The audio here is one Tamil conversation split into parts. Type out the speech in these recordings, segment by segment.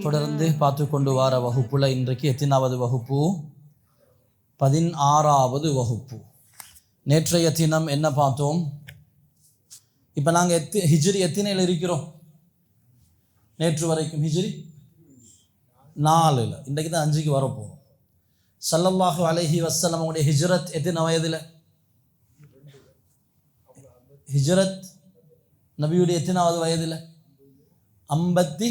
தொடர்ந்து பார்த்து கொண்டு வர வகுப்புல இன்றைக்கு எத்தனாவது வகுப்பு? 16வது வகுப்பு. நேற்றைய தினம் என்ன பார்த்தோம்? இப்போ நாங்கள் ஹிஜ்ரி எத்தனையில் இருக்கிறோம்? நேற்று வரைக்கும் ஹிஜ்ரி 4. இன்றைக்கு தான் 5க்கு வரப்போகிறோம். ஸல்லல்லாஹு அலைஹி வஸல்லம் உடைய ஹிஜ்ரத் எத்தனை வயதில்? ஹிஜ்ரத் நபியுடைய எத்தனாவது வயதில்? 53.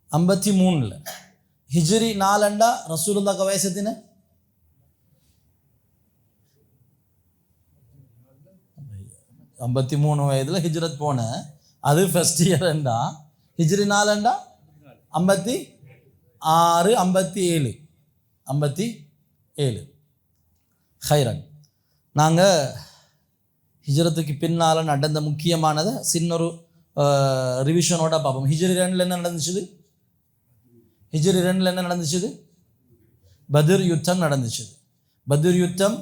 53. ஹிஜ்ரி 4 ரசூலுல்லாஹ்க்கு வயசு எத்தனை? 53 வயதில் ஹிஜ்ரத் போன அது ஃபர்ஸ்ட் இயர். ஹிஜ்ரி 4 56, 57 ஹைரன். நாங்கள் ஹிஜ்ரத்துக்கு பின்னால் நடந்த முக்கியமானதை சின்னொரு ரிவிஷனோட பார்ப்போம். ஹிஜ்ரி 2 என்ன நடந்துச்சு? ஹிஜ்ரி 2 என்ன நடந்துச்சு? பத்ர் யுத்தம் நடந்துச்சு. பத்ர் யுத்தம்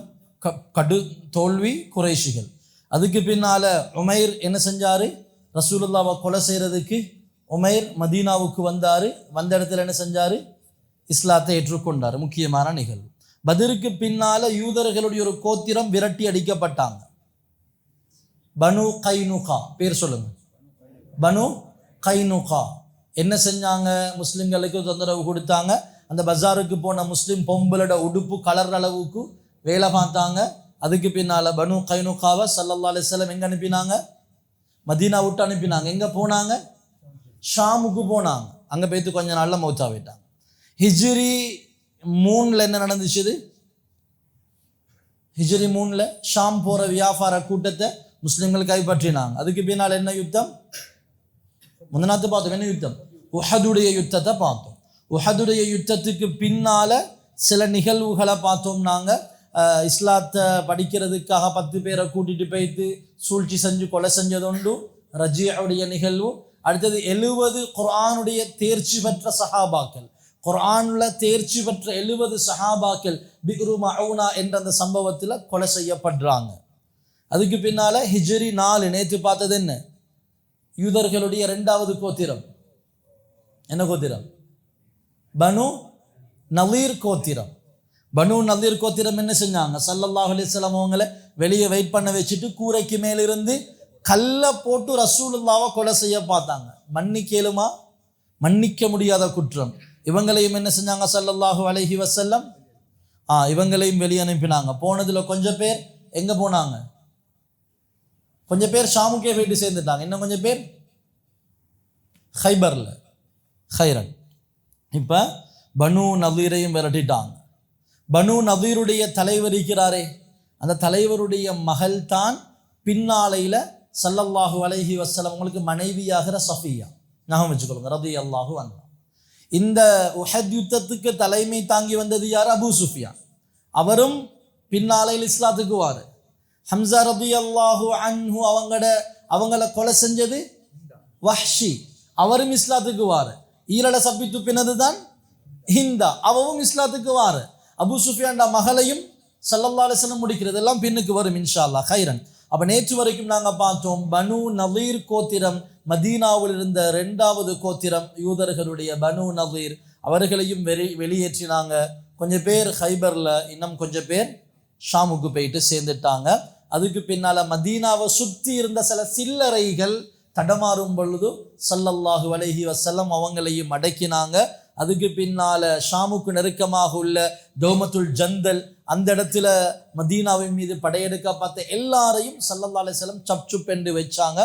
கடு தோல்வி குறைஷிகள். அதுக்கு பின்னால் உமைர் என்ன செஞ்சார்? ரசூலுல்லாவை கொலை செய்கிறதுக்கு உமைர் மதீனாவுக்கு வந்தார். வந்த இடத்துல என்ன செஞ்சார்? இஸ்லாத்தை ஏற்றுக்கொண்டார். முக்கியமான நிகழ்வு. பத்ருக்கு பின்னால் யூதர்களுடைய ஒரு கோத்திரம் விரட்டி அடிக்கப்பட்டாங்க. பனு கைனுகா. பேர் சொல்லுங்க. பனு கைனுகா என்ன செஞ்சாங்க? முஸ்லிம்களுக்கு தொந்தரவு கொடுத்தாங்க. அந்த பஜாருக்கு போன முஸ்லிம் பொம்பளோட உடுப்பு கலர் அளவுக்கு வேலை பார்த்தாங்க. அதுக்கு பின்னால் பனு கைனுகாவை ஸல்லல்லாஹு அலைஹி வஸல்லம் எங்கே அனுப்பினாங்க? மதீனா விட்டு அனுப்பினாங்க. எங்கே போனாங்க? ஷாமுக்கு போனாங்க. அங்கே போய்த்து கொஞ்ச நாளில் மௌத்தா போயிட்டாங்க. ஹிஜ்ரி 3 என்ன நடந்துச்சு? ஹிஜ்ரி 3 ஷாம் போகிற வியாபார கூட்டத்தை முஸ்லிம்கள் கைப்பற்றினாங்க. அதுக்கு பின்னால் என்ன யுத்தம்? முந்தநாத்து பார்த்தோம். என்ன யுத்தம்? உஹதுடைய யுத்தத்தை பார்த்தோம். உஹதுடைய யுத்தத்துக்கு பின்னால் சில நிகழ்வுகளை பார்த்தோம். நாங்கள் இஸ்லாத்தை படிக்கிறதுக்காக 10 பேரை கூட்டிகிட்டு போய்த்து சூழ்ச்சி செஞ்சு கொலை செஞ்சதுண்டு ரஜியுடைய நிகழ்வு. அடுத்தது 70 குர்ஆனுடைய தேர்ச்சி பெற்ற சஹாபாக்கள், குர்ஆனில் தேர்ச்சி பெற்ற 70 சஹாபாக்கள் பிக்ரு மஊனா என்ற அந்த சம்பவத்தில் கொலை செய்யப்படுறாங்க. அதுக்கு பின்னால் ஹிஜ்ரி 4 நேற்று பார்த்தது என்ன? யூதர்களுடைய 2வது கோத்திரம். என்ன கோத்திரம்? பனு நலீர் கோத்திரம். பனு நலீர் கோத்திரம் என்ன செஞ்சாங்க? ஸல்லல்லாஹு அலைஹி வஸல்லம் அவங்களை வெளியே வெயிட் பண்ண வச்சுட்டு கூரைக்கு மேலிருந்து கல்லை போட்டு ரசூலுல்லாவை கொலை செய்ய பார்த்தாங்க. மன்னிக்கலுமா? மன்னிக்க முடியாத குற்றம். இவங்களையும் என்ன செஞ்சாங்க? ஸல்லல்லாஹு அலைஹி வஸல்லம் இவங்களையும் வெளியே அனுப்பினாங்க. போனதில் கொஞ்சம் பேர் எங்கே போனாங்க? கொஞ்சம் பேர் ஷாமுக்கே போயிட்டு சேர்ந்துட்டாங்க. இன்னும் கொஞ்சம் பேர் ஹைபரில் ஹைரன். இப்போ பனு நதீரையும் விரட்டிட்டாங்க. பனு நதீருடைய தலைவர் இருக்கிறாரே, அந்த தலைவருடைய மகள் தான் பின்னாலையில் ஸல்லல்லாஹு அலைஹி வஸல்லம் உங்களுக்கு மனைவியாகிற சஃபியா. ஞாபகம் வச்சுக்கொள்ளுங்க. ரலியல்லாஹு அன்ஹா. இந்த உஹத் யுத்தத்துக்கு தலைமை தாங்கி வந்தது யார்? அபூ சுஃபியான். அவரும் பின்னாலையில் இஸ்லாத்துக்கு வாரு. ஹம்சா ரலியல்லாஹு அன்ஹு அவங்கள கொலை செஞ்சது வஹ்ஷி. அவரும் இஸ்லாத்துக்கு வாரு. ஈரலை சப்பி துப்பினது தான் ஹிந்தா. அவவும் இஸ்லாத்துக்கு வாரு. அபூ சுஃபியான்ட மகளையும் ஸல்லல்லாஹு அலைஹி வஸல்லம் முடிக்கிறது எல்லாம் பின்னுக்கு வரும் இன்ஷா அல்லாஹ். ஹைரன். அப்போ நேற்று வரைக்கும் நாங்கள் பார்த்தோம் பனு நலீர் கோத்திரம் மதீனாவில் இருந்த 2வது கோத்திரம் யூதர்களுடைய பனு நலீர். அவர்களையும் வெளியேற்றினாங்க. கொஞ்சம் பேர் ஹைபரில், இன்னும் கொஞ்சம் பேர் ஷாமுக்கு போயிட்டு சேர்ந்துட்டாங்க. அதுக்கு பின்னால் மதீனாவை சுற்றி இருந்த சில சில்லறைகள் தடமாறும் பொழுது ஸல்லல்லாஹு அலைஹி வஸல்லம் அவங்களையும் அடக்கினாங்க. அதுக்கு பின்னால் ஷாமுக்கு நெருக்கமாக உள்ள தௌமத்துல் ஜந்தல் அந்த இடத்துல மதீனாவின் மீது படையெடுக்க பார்த்த எல்லாரையும் ஸல்லல்லாஹு அலைஹி வஸல்லம் சப்சுப் என்று வச்சாங்க.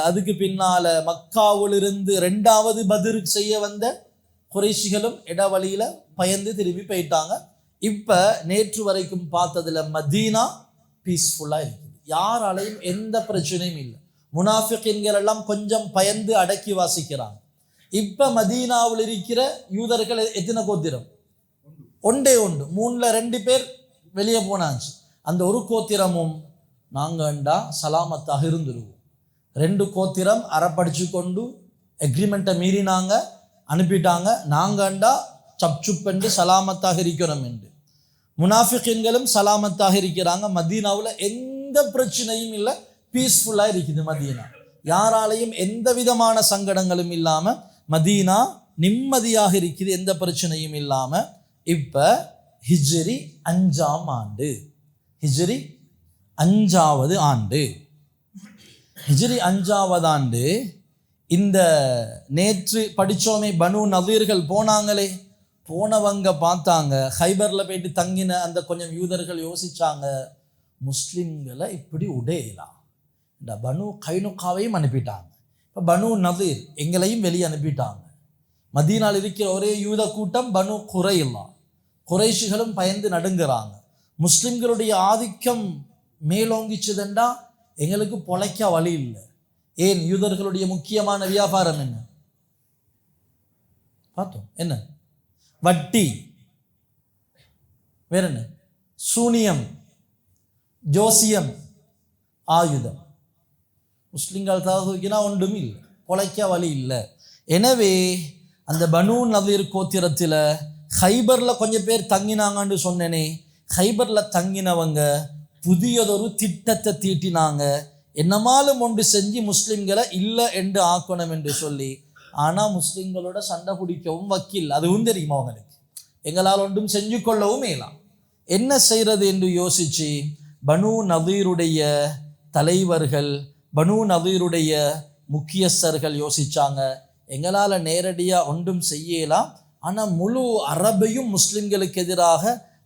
அதுக்கு பின்னால் மக்காவிலிருந்து 2வது பத்ர் செய்ய வந்த குறைஷிகளும் இடவழியில் பயந்து திரும்பி போயிட்டாங்க. இப்போ நேற்று வரைக்கும் பார்த்ததில் மதீனா பீஸ்ஃபுல்லாக இருக்குது. யாராலையும் எந்த பிரச்சனையும் இல்லை. முனாஃபிகீன்கள் எல்லாம் கொஞ்சம் பயந்து அடக்கி வாசிக்கிறாங்க. இப்போ மதீனாவில் இருக்கிற யூதர்கள் எத்தனை கோத்திரம்? ஒன்றே ஒன்று. 3ல் 2 பேர் வெளியே போனாச்சு. அந்த ஒரு கோத்திரமும் நாங்கண்டா சலாமத்தாக இருந்துருவோம். 2 கோத்திரம் அறப்படிச்சு கொண்டு எக்ரிமெண்ட்டை மீறினாங்க, அனுப்பிட்டாங்க. நாங்கண்டா சப்சுப் என்று சலாமத்தாக இருக்கிறோம் என்று. முனாஃபிகீன்களும் சலாமத்தாக இருக்கிறாங்க. மதீனாவில் எந்த எந்த பிரச்சனையும் இல்லை, பீஸ்ஃபுல்லாக இருக்குது மதீனா. யாராலையும் எந்த விதமான சங்கடங்களும் இல்லாமல் மதீனா நிம்மதியாக இருக்குது, எந்த பிரச்சனையும் இல்லாமல். இப்போ ஹிஜ்ரி 5ஆம் ஆண்டு, ஹிஜ்ரி 5வது ஆண்டு, ஹிஜ்ரி 5வது ஆண்டு. இந்த நேற்று படித்தோமே பனு நதீர்கள் போனாங்களே, போனவங்க பார்த்தாங்க, ஹைபரில் போயிட்டு தங்கின அந்த கொஞ்சம் யூதர்கள் யோசிச்சாங்க, முஸ்லிம்களை இப்படி உடையலாம். இந்த பனு கைனுக்காவையும் அனுப்பிட்டாங்க, இப்போ பனு நதீர் எங்களையும் வெளியே அனுப்பிட்டாங்க. மதீனாவில் இருக்கிற ஒரே யூத கூட்டம் பனு குறைலா, குறைஷிகளும் பயந்து நடுங்கிறாங்க. முஸ்லிம்களுடைய ஆதிக்கம் மேலோங்கிச்சதுண்டா எங்களுக்கு பொழைக்க வழி இல்லை. ஏன்? யூதர்களுடைய முக்கியமான வியாபாரம் என்ன பார்த்தோம்? என்ன? வட்டி, வேற என்ன? சூனியம், ஜோசியம், ஆயுதம். முஸ்லிம்கள் தூக்கினா ஒன்றும் இல்லை, பொழைக்க வழி இல்லை. எனவே அந்த பனு நதீர் கோத்திரத்தில் ஹைபரில் கொஞ்சம் பேர் தங்கினாங்கன்னு சொன்னேனே, ஹைபரில் தங்கினவங்க புதியதொரு திட்டத்தை தீட்டினாங்க. என்னமாலும் ஒன்று செஞ்சு முஸ்லிம்களை இல்லை என்று ஆக்கணும் என்று சொல்லி. ஆனால் முஸ்லிம்களோட சண்டை பிடிக்கவும் வக்கீல், அதுவும் தெரியுமா அவங்களுக்கு, எங்களால் ஒன்றும் செஞ்சு கொள்ளவும் மேலாம். என்ன செய்கிறது என்று யோசித்து பனு நதீருடைய தலைவர்கள், பனு நதீருடைய முக்கியஸ்தர்கள் யோசித்தாங்க, எங்களால் நேரடியாக ஒன்றும் செய்யலாம், ஆனால் முழு அரபையும் முஸ்லிம்களுக்கு எதிராக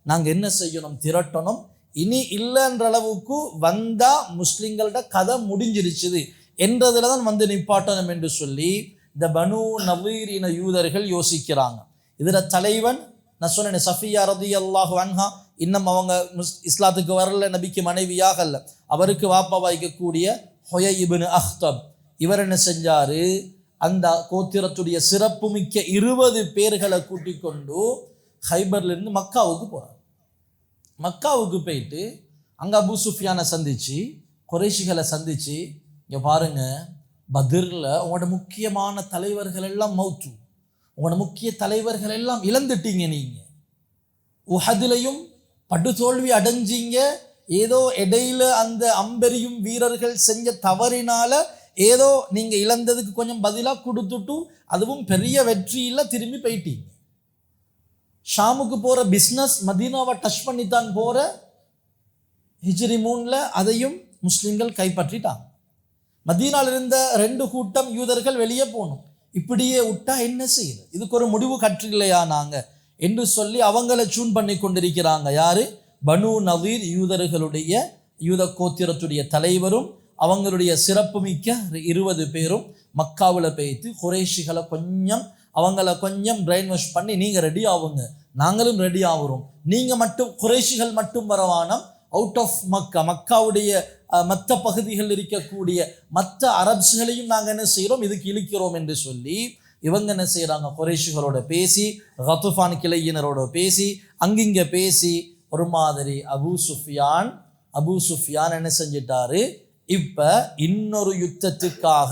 நாங்கள் என்ன செய்யணும்? திரட்டணும். இனி இல்லைன்ற அளவுக்கு வந்தால் முஸ்லிம்களோட கதை முடிஞ்சிருச்சுது என்றதில் தான் வந்து நிப்பாட்டணும் என்று சொல்லி இந்த பனு நதீர் இன யூதர்கள் யோசிக்கிறாங்க. இதில் தலைவன் நான் சொன்னேன், சஃபியா ரலியல்லாஹு அன்ஹா. இன்னும் அவங்க இஸ்லாத்துக்கு வரல, நபிக்கு மனைவியாகல, அவருக்கு வாப்பா வைக்கக்கூடிய ஹுயை இப்னு அஹ்தப். இவர் என்ன செஞ்சார்? அந்த கோத்திரத்துடைய சிறப்பு மிக்க 20 பேர்களை கூட்டிக் கொண்டு ஹைபர்லேருந்து மக்காவுக்கு போகிறார். மக்காவுக்கு போயிட்டு அங்கே அபூ சுஃபியானை சந்தித்து, குறைஷிகளை சந்தித்து, இங்கே பாருங்கள், பத்ரில் உங்களோட முக்கியமான தலைவர்கள் எல்லாம் மௌத்து, உங்களோட முக்கிய தலைவர்கள் எல்லாம் இழந்துட்டீங்க, நீங்கள் உஹதிலையும் படுதோல்வி அடைஞ்சிங்க, ஏதோ இடையில அந்த அம்பெரியும் வீரர்கள் செஞ்ச தவறினால ஏதோ நீங்கள் இழந்ததுக்கு கொஞ்சம் பதிலாக கொடுத்துட்டு, அதுவும் பெரிய வெற்றியில் திரும்பி போயிட்டீங்க. ஷாமுக்கு போகிற பிஸ்னஸ் மதீனாவை டச் பண்ணித்தான் போகிற, ஹிஜ்ரி 3 அதையும் முஸ்லிம்கள் கைப்பற்றிட்டாங்க. மதீனாவில் இருந்த 2 கூட்டம் யூதர்கள் வெளியே போகணும். இப்படியே விட்டா என்ன செய்யுது? இதுக்கு ஒரு முடிவு கற்றில்லையா நாங்கள் என்று சொல்லி அவங்களை சூன் பண்ணி கொண்டிருக்கிறாங்க. யாரு? பனு நதீர் யூதர்களுடைய யூத கோத்திரத்துடைய தலைவரும் அவங்களுடைய சிறப்புமிக்க 20 பேரும் மக்காவில் போய்த்து குறைஷிகளை அவங்கள கொஞ்சம் பிரெயின் வாஷ் பண்ணி, நீங்கள் ரெடி ஆகுங்க, நாங்களும் ரெடி ஆகிறோம், நீங்கள் மட்டும் குறைஷிகள் மட்டும் வரவானம், அவுட் ஆஃப் மக்காவுடைய மற்ற பகுதிகளில் இருக்கக்கூடிய மற்ற அரப்ஸ்களையும் நாங்கள் என்ன செய்கிறோம், இதுக்கு இழுக்கிறோம் என்று சொல்லி இவங்க என்ன செய்கிறாங்க? குறைஷிகளோட பேசி, கத்ஃபான் கிளையினரோட பேசி, அங்கிங்கே பேசி, ஒரு மாதிரி அபூ சுஃபியான் என்ன செஞ்சிட்டாரு? இப்போ இன்னொரு யுத்தத்துக்காக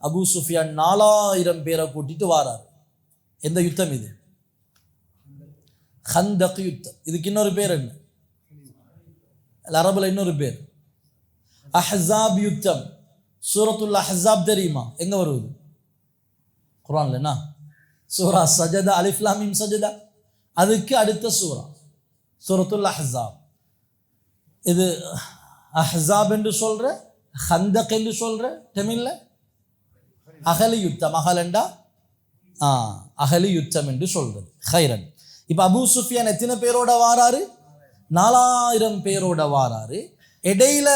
அபூ சுஃபியான் 4000 பேரை கூட்டிட்டு வாராரு. எந்த யுத்தம் இது? ஹந்தக் யுத்தம். இதுக்கு இன்னொரு பேர் என்ன? அரபுல இன்னொரு பேர் அஹ்ஸாப் யுத்தம். சூரத்துல் அஹ்ஸாப் தெரியுமா? எங்க வருவது? குர்ஆன்ல சூரா சஜதா, அலிஃப் லாம் மீம் சஜதா. அதுக்கு அடுத்த சூரத்துல் அஹ்ஸாப். இது அஹ்ஸாப் என்று சொல்ற, ஹந்தக் என்று சொல்ற, தமிழ்ல அகலி யுத்தம். அகலண்டா அகலி யுத்தம் என்று சொல்றது. ஹைரன். இப்போ அபூ சுஃபியான் எத்தனை பேரோட வாராரு? 4000 பேரோட வாராரு. இடையில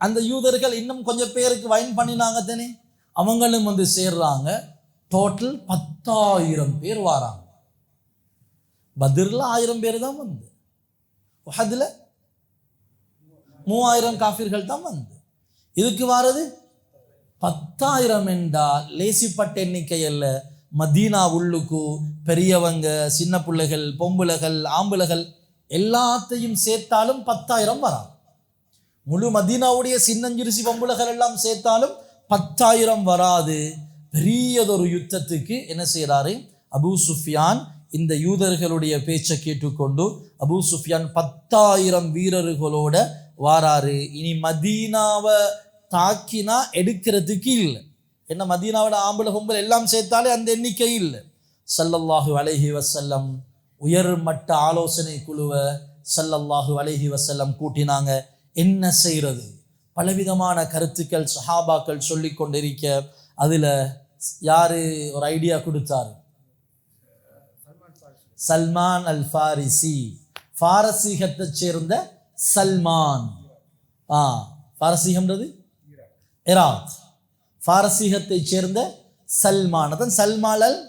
அந்த யூதர்கள் இன்னும் கொஞ்சம் பேருக்கு வைன் பண்ணினாங்க தானே, அவங்களும் வந்து சேர்றாங்க. டோட்டல் 10,000 பேர் வாராங்க. பத்ரில் 1000 பேர் தான் வந்து, உஹதில் 3000 காஃபிர்கள் தான் வந்து. இதுக்கு வாரது 10,000 என்றால் லேசிப்பட்ட எண்ணிக்கை அல்ல. மதீனா உள்ளுக்கு பெரியவங்க, சின்ன பிள்ளைகள், பொம்புளைகள், ஆம்புளைகள் எல்லாத்தையும் சேர்த்தாலும் 10,000 வராது. முழு மதீனாவுடைய சின்னஞ்சிறுசி பொம்புளைகள் எல்லாம் சேர்த்தாலும் 10,000 வராது. பெரியதொரு யுத்தத்துக்கு என்ன செய்கிறாரு? அபூ சுஃபியான் இந்த யூதர்களுடைய பேச்சை கேட்டுக்கொண்டு அபூ சுஃபியான் 10,000 வீரர்களோட வாராரு. இனி மதீனாவை தாக்கினா எடுக்கிறதுக்கு இல்லை. என்ன மதீனாவோட ஆம்பளை பொம்பளை எல்லாம் சேர்த்தாலே அந்த எண்ணிக்கை இல்லை. ஸல்லல்லாஹு அலைஹி வஸல்லம் உயர்மட்ட ஆலோசனை குழுவை ஸல்லல்லாஹு அலைஹி வஸல்லம் கூட்டினாங்க. என்ன செய்கிறது? பலவிதமான கருத்துக்கள் சஹாபாக்கள் சொல்லி கொண்டிருக்க அதில் யார் ஒரு ஐடியா கொடுத்தாரு? சல்மான் அல் ஃபாரிசி, பாரசீகத்தை சேர்ந்த சல்மான். பாரசீகம்ன்றது ஈராக். பாரசீகத்தை சேர்ந்த சல்மான், அதான் சல்மான் அல்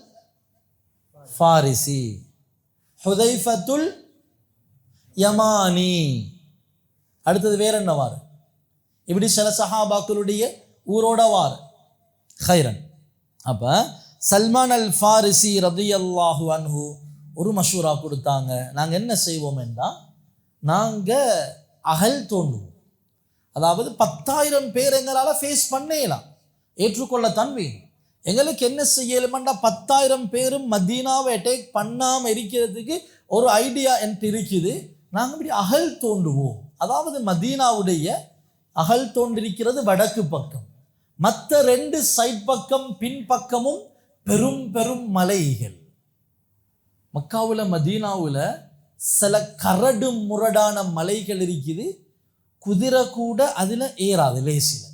ஃபாரிசி. ஹுதைஃபத்துல் யமானி. அடுத்தது வேற என்ன வார்? இப்படி சில சஹாபாக்களுடைய ஊரோட வார். ஹைரன். அப்போ சல்மான் அல் ஃபாரிசி ரலியல்லாஹு அன்ஹு ஒரு மஷூரா கொடுத்தாங்க. நாங்கள் என்ன செய்வோம் என்றால், நாங்கள் அகல் தோண்டுவோம். அதாவது 10,000 பேர் எங்களால் ஃபேஸ் பண்ணலாம், ஏற்றுக்கொள்ளத்தான் வேணும். எங்களுக்கு என்ன செய்யலுமெண்டா 10,000 பேரும் மதீனாவை அட்டாக் பண்ணாமல் இருக்கிறதுக்கு ஒரு ஐடியா என்று இருக்குது. நாங்கள் இப்படி அகல் தோண்டுவோம். அதாவது மதீனாவுடைய அகல் தோண்டிருக்கிறது வடக்கு பக்கம், மற்ற 2 சைட் பக்கம் பின்பக்கமும் பெரும் பெரும் மலைகள். மக்காவில் மதீனாவில் சில கரடு முரடான மலைகள் இருக்குது, குதிரை கூட அதில் ஏறாது லேசில்.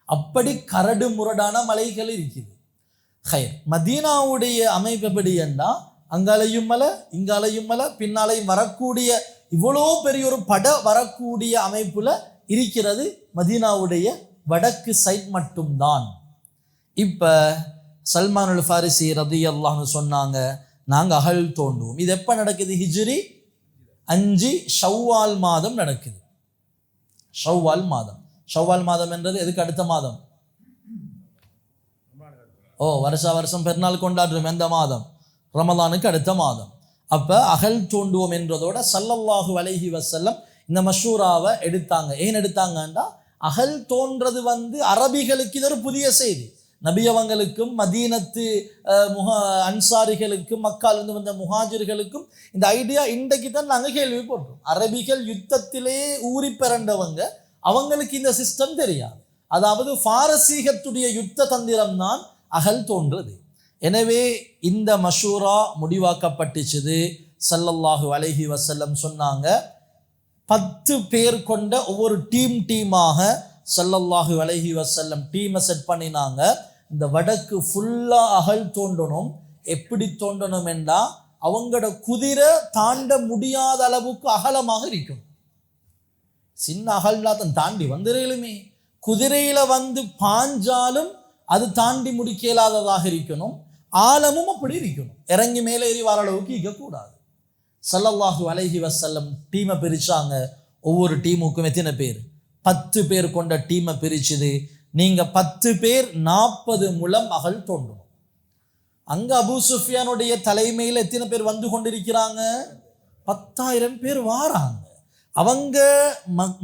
அப்படி கரடு முரடான மலைகள் இருக்குது. ஹைர், மதீனாவுடைய அமைப்பு எப்படி என்றால், அங்காலையும் மலை இங்காலையும் மலை பின்னாலையும் வரக்கூடிய இவ்வளோ பெரிய ஒரு பட வரக்கூடிய அமைப்புல இருக்கிறது மதீனாவுடைய வடக்கு சைட் மட்டும்தான். இப்போ சல்மான் அல் ஃபாரிசி ரலியல்லாஹு அன்ஹு சொன்னாங்க, நாங்கள் அகல் தோண்டுவோம். இது எப்போ நடக்குது? ஹிஜ்ரி 5 ஷவ்வால் மாதம் நடக்குது. ஷவ்வால் மாதம். ஷவ்வால் மாதம் என்றது எதுக்கு அடுத்த மாதம்? வருஷம் பெருநாள் கொண்டாடுறோம். எந்த மாதம்? ரமலானுக்கு அடுத்த மாதம். அப்போ அகல் தோண்டுவோம் என்றதோட ஸல்லல்லாஹு அலைஹி வஸல்லம் இந்த மஷூராவை எடுத்தாங்க. ஏன் எடுத்தாங்கன்னா, அகல் தோன்றது அரபிகளுக்கு இது ஒரு புதிய செய்தி. நபியவங்களுக்கும் மதீனத்து அன்சாரிகளுக்கும் மக்காலிருந்து வந்த முஹாஜிர்களுக்கும் இந்த ஐடியா இன்றைக்கு தான் நாங்கள் கேள்விப்பட்டோம். அரபிகள் யுத்தத்திலே ஊறி பிறண்டவங்க, அவங்களுக்கு இந்த சிஸ்டம் தெரியாது. அதாவது பாரசீகத்துடைய யுத்த தந்திரம் தான் அகல் தோன்றது. எனவே இந்த மஷூரா முடிவாக்கப்பட்டுச்சுது. ஸல்லல்லாஹு அலைஹி வஸல்லம் சொன்னாங்க, 10 பேர் கொண்ட ஒவ்வொரு டீமாக ஸல்லல்லாஹு அலைஹி வஸல்லம் டீமை செட் பண்ணினாங்க. இந்த வடக்கு ஃபுல்லாக அகல் தோண்டணும். எப்படி தோண்டணும் என்றால், அவங்களோட குதிரை தாண்ட முடியாத அளவுக்கு அகலமாக இருக்கும். சின்ன அகல்னா தான் தாண்டி வந்துடுமே. குதிரையில் பாஞ்சாலும் அது தாண்டி முடிக்க இயலாததாக இருக்கணும். ஆழமும் அப்படி இருக்கணும். இறங்கி மேலே ஏறி வர அளவுக்கு இருக்கக்கூடாது. ஸல்லல்லாஹு அலைஹி வஸல்லம் டீமை பிரிச்சாங்க. ஒவ்வொரு டீமுக்கும் எத்தனை பேர்? 10 பேர் கொண்ட டீமை பிரிச்சுது. நீங்கள் 10 பேர் 40 முழம் அகல் தோண்டணும். அங்கே அபூ சுஃபியானுடைய தலைமையில் எத்தனை பேர் வந்து கொண்டிருக்கிறாங்க? 10,000 பேர் வாராங்க. அவங்க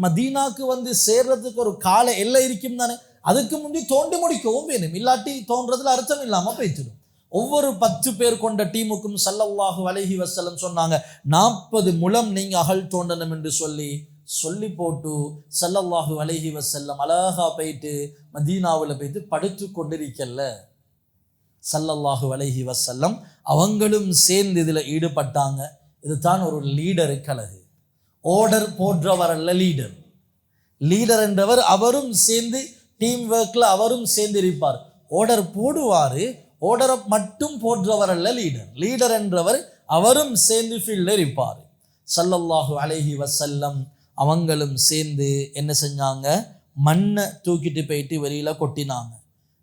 மதீனாக்கு சேர்றதுக்கு ஒரு கால எல்லை இருக்கும் தானே, அதுக்கு முந்தி தோண்டி முடிக்கவும் வேணும். இல்லாட்டி தோன்றதுல அர்த்தம் இல்லாமல் போயிடும். ஒவ்வொரு 10 பேர் கொண்ட டீமுக்கும் ஸல்லல்லாஹு அலைஹி வஸல்லம் சொன்னாங்க, 40 முழம் நீங்கள் அகல் தோண்டணும் என்று சொல்லி போட்டு ஸல்லல்லாஹு அலைஹி வஸல்லம் அழகா போயிட்டு மதீனாவில் போயிட்டு படுத்து கொண்டிருக்கல. ஸல்லல்லாஹு அலைஹி வஸல்லம் அவங்களும் சேர்ந்து இதில் ஈடுபட்டாங்க. இதுதான் ஒரு லீடருக்கு அழகு. ஓர்டர் போடுறவர் அல்ல லீடர். லீடர் என்றவர் அவரும் சேர்ந்து டீம் ஒர்க்கில் அவரும் சேர்ந்து இருப்பார். ஓர்டர் போடுவார், ஓர்டரை மட்டும் போடுறவர் அல்ல லீடர். லீடர் என்றவர் அவரும் சேர்ந்து ஃபீல்டில் இருப்பார். ஸல்லல்லாஹு அலைஹி வஸல்லம் அவங்களும் சேர்ந்து என்ன செஞ்சாங்க? மண்ணை தூக்கிட்டு போயிட்டு வெளியில் கொட்டினாங்க.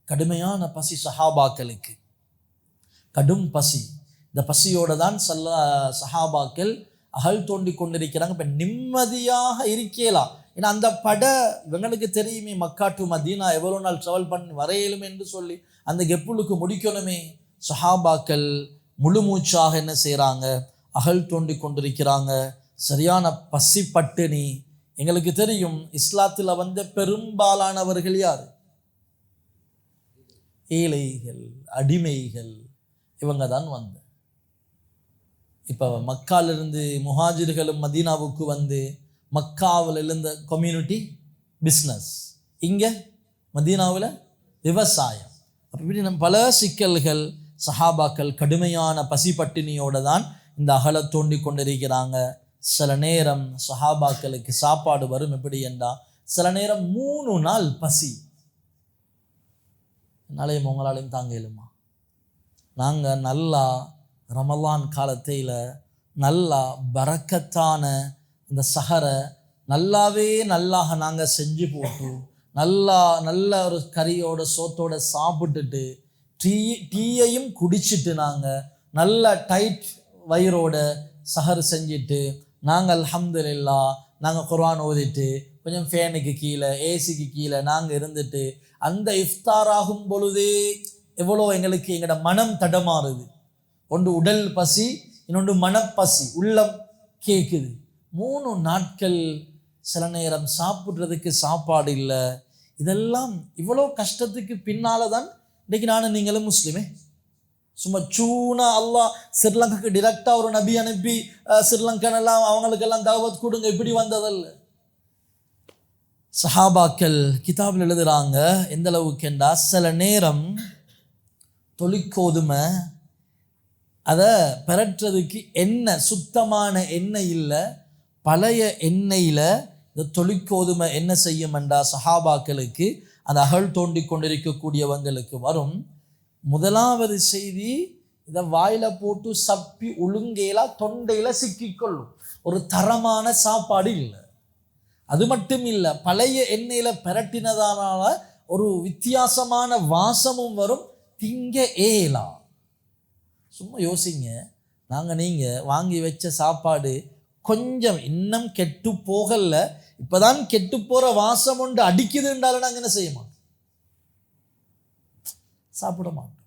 கடுமையான பசி சஹாபாக்களுக்கு, கடும் பசி. இந்த பசியோடு தான் சஹாபாக்கள் அகல் தோண்டி கொண்டிருக்கிறாங்க. இப்போ நிம்மதியாக இருக்கலாம். ஏன்னா அந்த இவங்களுக்கு தெரியுமே, மக்கா டு மதீனா எவ்வளோ நாள் ட்ராவல் பண்ணி வரையிலும் என்று சொல்லி அந்த கெப்புளுக்கு முடிக்கணுமே. சஹாபாக்கள் முழு மூச்சாக என்ன செய்கிறாங்க? அகல் தோண்டி கொண்டிருக்கிறாங்க. சரியான பசி பட்டினி. எங்களுக்கு தெரியும், இஸ்லாத்தில் பெரும்பாலானவர்கள் யார்? ஏழைகள், அடிமைகள். இவங்க தான் இப்போ மக்காலிருந்து முஹாஜிர்களும் மதீனாவுக்கு மக்காவில் இருந்த கம்யூனிட்டி பிஸ்னஸ், இங்கே மதீனாவில் விவசாயம். அப்போ இப்படி நம்ம பல சிக்கல்கள். சஹாபாக்கள் கடுமையான பசி பட்டினியோடு தான் இந்த அகலை தோண்டி கொண்டிருக்கிறாங்க. சில நேரம் சஹாபாக்களுக்கு சாப்பாடு வரும் எப்படி என்றால், சில நேரம் 3 நாள் பசி. என்னாலையும் உங்களாலையும் தாங்க இயலுமா? நாங்கள் நல்லா ரமலான் காலத்தில் நல்லா பரக்கத்தான இந்த சஹரை நல்லாக நாங்கள் செஞ்சு போட்டு நல்ல ஒரு கறியோட சோத்தோட சாப்பிட்டுட்டு டீயையும் குடிச்சிட்டு நாங்கள் நல்ல டைட் வயிறோட சஹர் செஞ்சுட்டு நாங்கள் அல்ஹம்துலில்லாஹ் நாங்கள் குர்ஆன் ஓதிட்டு கொஞ்சம் ஃபேனுக்கு கீழே ஏசிக்கு கீழே நாங்கள் இருந்துட்டு அந்த இஃப்தார் ஆகும் பொழுதே எவ்வளோ எங்களுக்கு எங்களோட மனம் தடமாறுது. ஒன்று உடல் பசி, இன்னொன்று மனப்பசி, உள்ளம் கேட்குது. 3 நாட்கள் சில நேரம் சாப்பிட்றதுக்கு சாப்பாடு இல்லை. இதெல்லாம் இவ்வளோ கஷ்டத்துக்கு பின்னால் தான் இன்றைக்கி நானும் நீங்களும் முஸ்லிமே. சும்மா சூனா அல்லாஹ் ஸ்ரீலங்காக்கு டிரெக்டாக ஒரு நபி அனுப்பி ஸ்ரீலங்கனெல்லாம் அவங்களுக்கெல்லாம் தாவத் கொடுங்க இப்படி வந்ததல்ல. சஹாபாக்கள் கிதாபில் எழுதுகிறாங்க எந்த அளவுக்குண்டா, சில நேரம் தொழிற்கோதுமை அதை பெறற்றதுக்கு எண்ணெய், சுத்தமான எண்ணெய் இல்லை, பழைய எண்ணெயில் இந்த தொழிற்கோதுமை என்ன செய்யுமெண்டா சஹாபாக்களுக்கு அந்த அகழ் தோண்டி கொண்டிருக்கக்கூடியவங்களுக்கு வரும். முதலாவது செய்தி, இதை வாயில போட்டு சப்பி ஒழுங்கேலா தொண்டையில சிக்கிக்கொள்ளும். ஒரு தரமான சாப்பாடு இல்லை. அது மட்டும் இல்லை, பழைய எண்ணெயில பெரட்டினதானால ஒரு வித்தியாசமான வாசமும் வரும். திங்க ஏலா. சும்மா யோசிங்க, நாங்கள் நீங்கள் வாங்கி வச்ச சாப்பாடு கொஞ்சம் இன்னும் கெட்டு போகல, இப்போதான் கெட்டு போகிற வாசம் ஒன்று அடிக்குதுன்றாலும் நாங்கள் என்ன செய்ய மாட்டோம், சாப்பிட மாட்டோம்.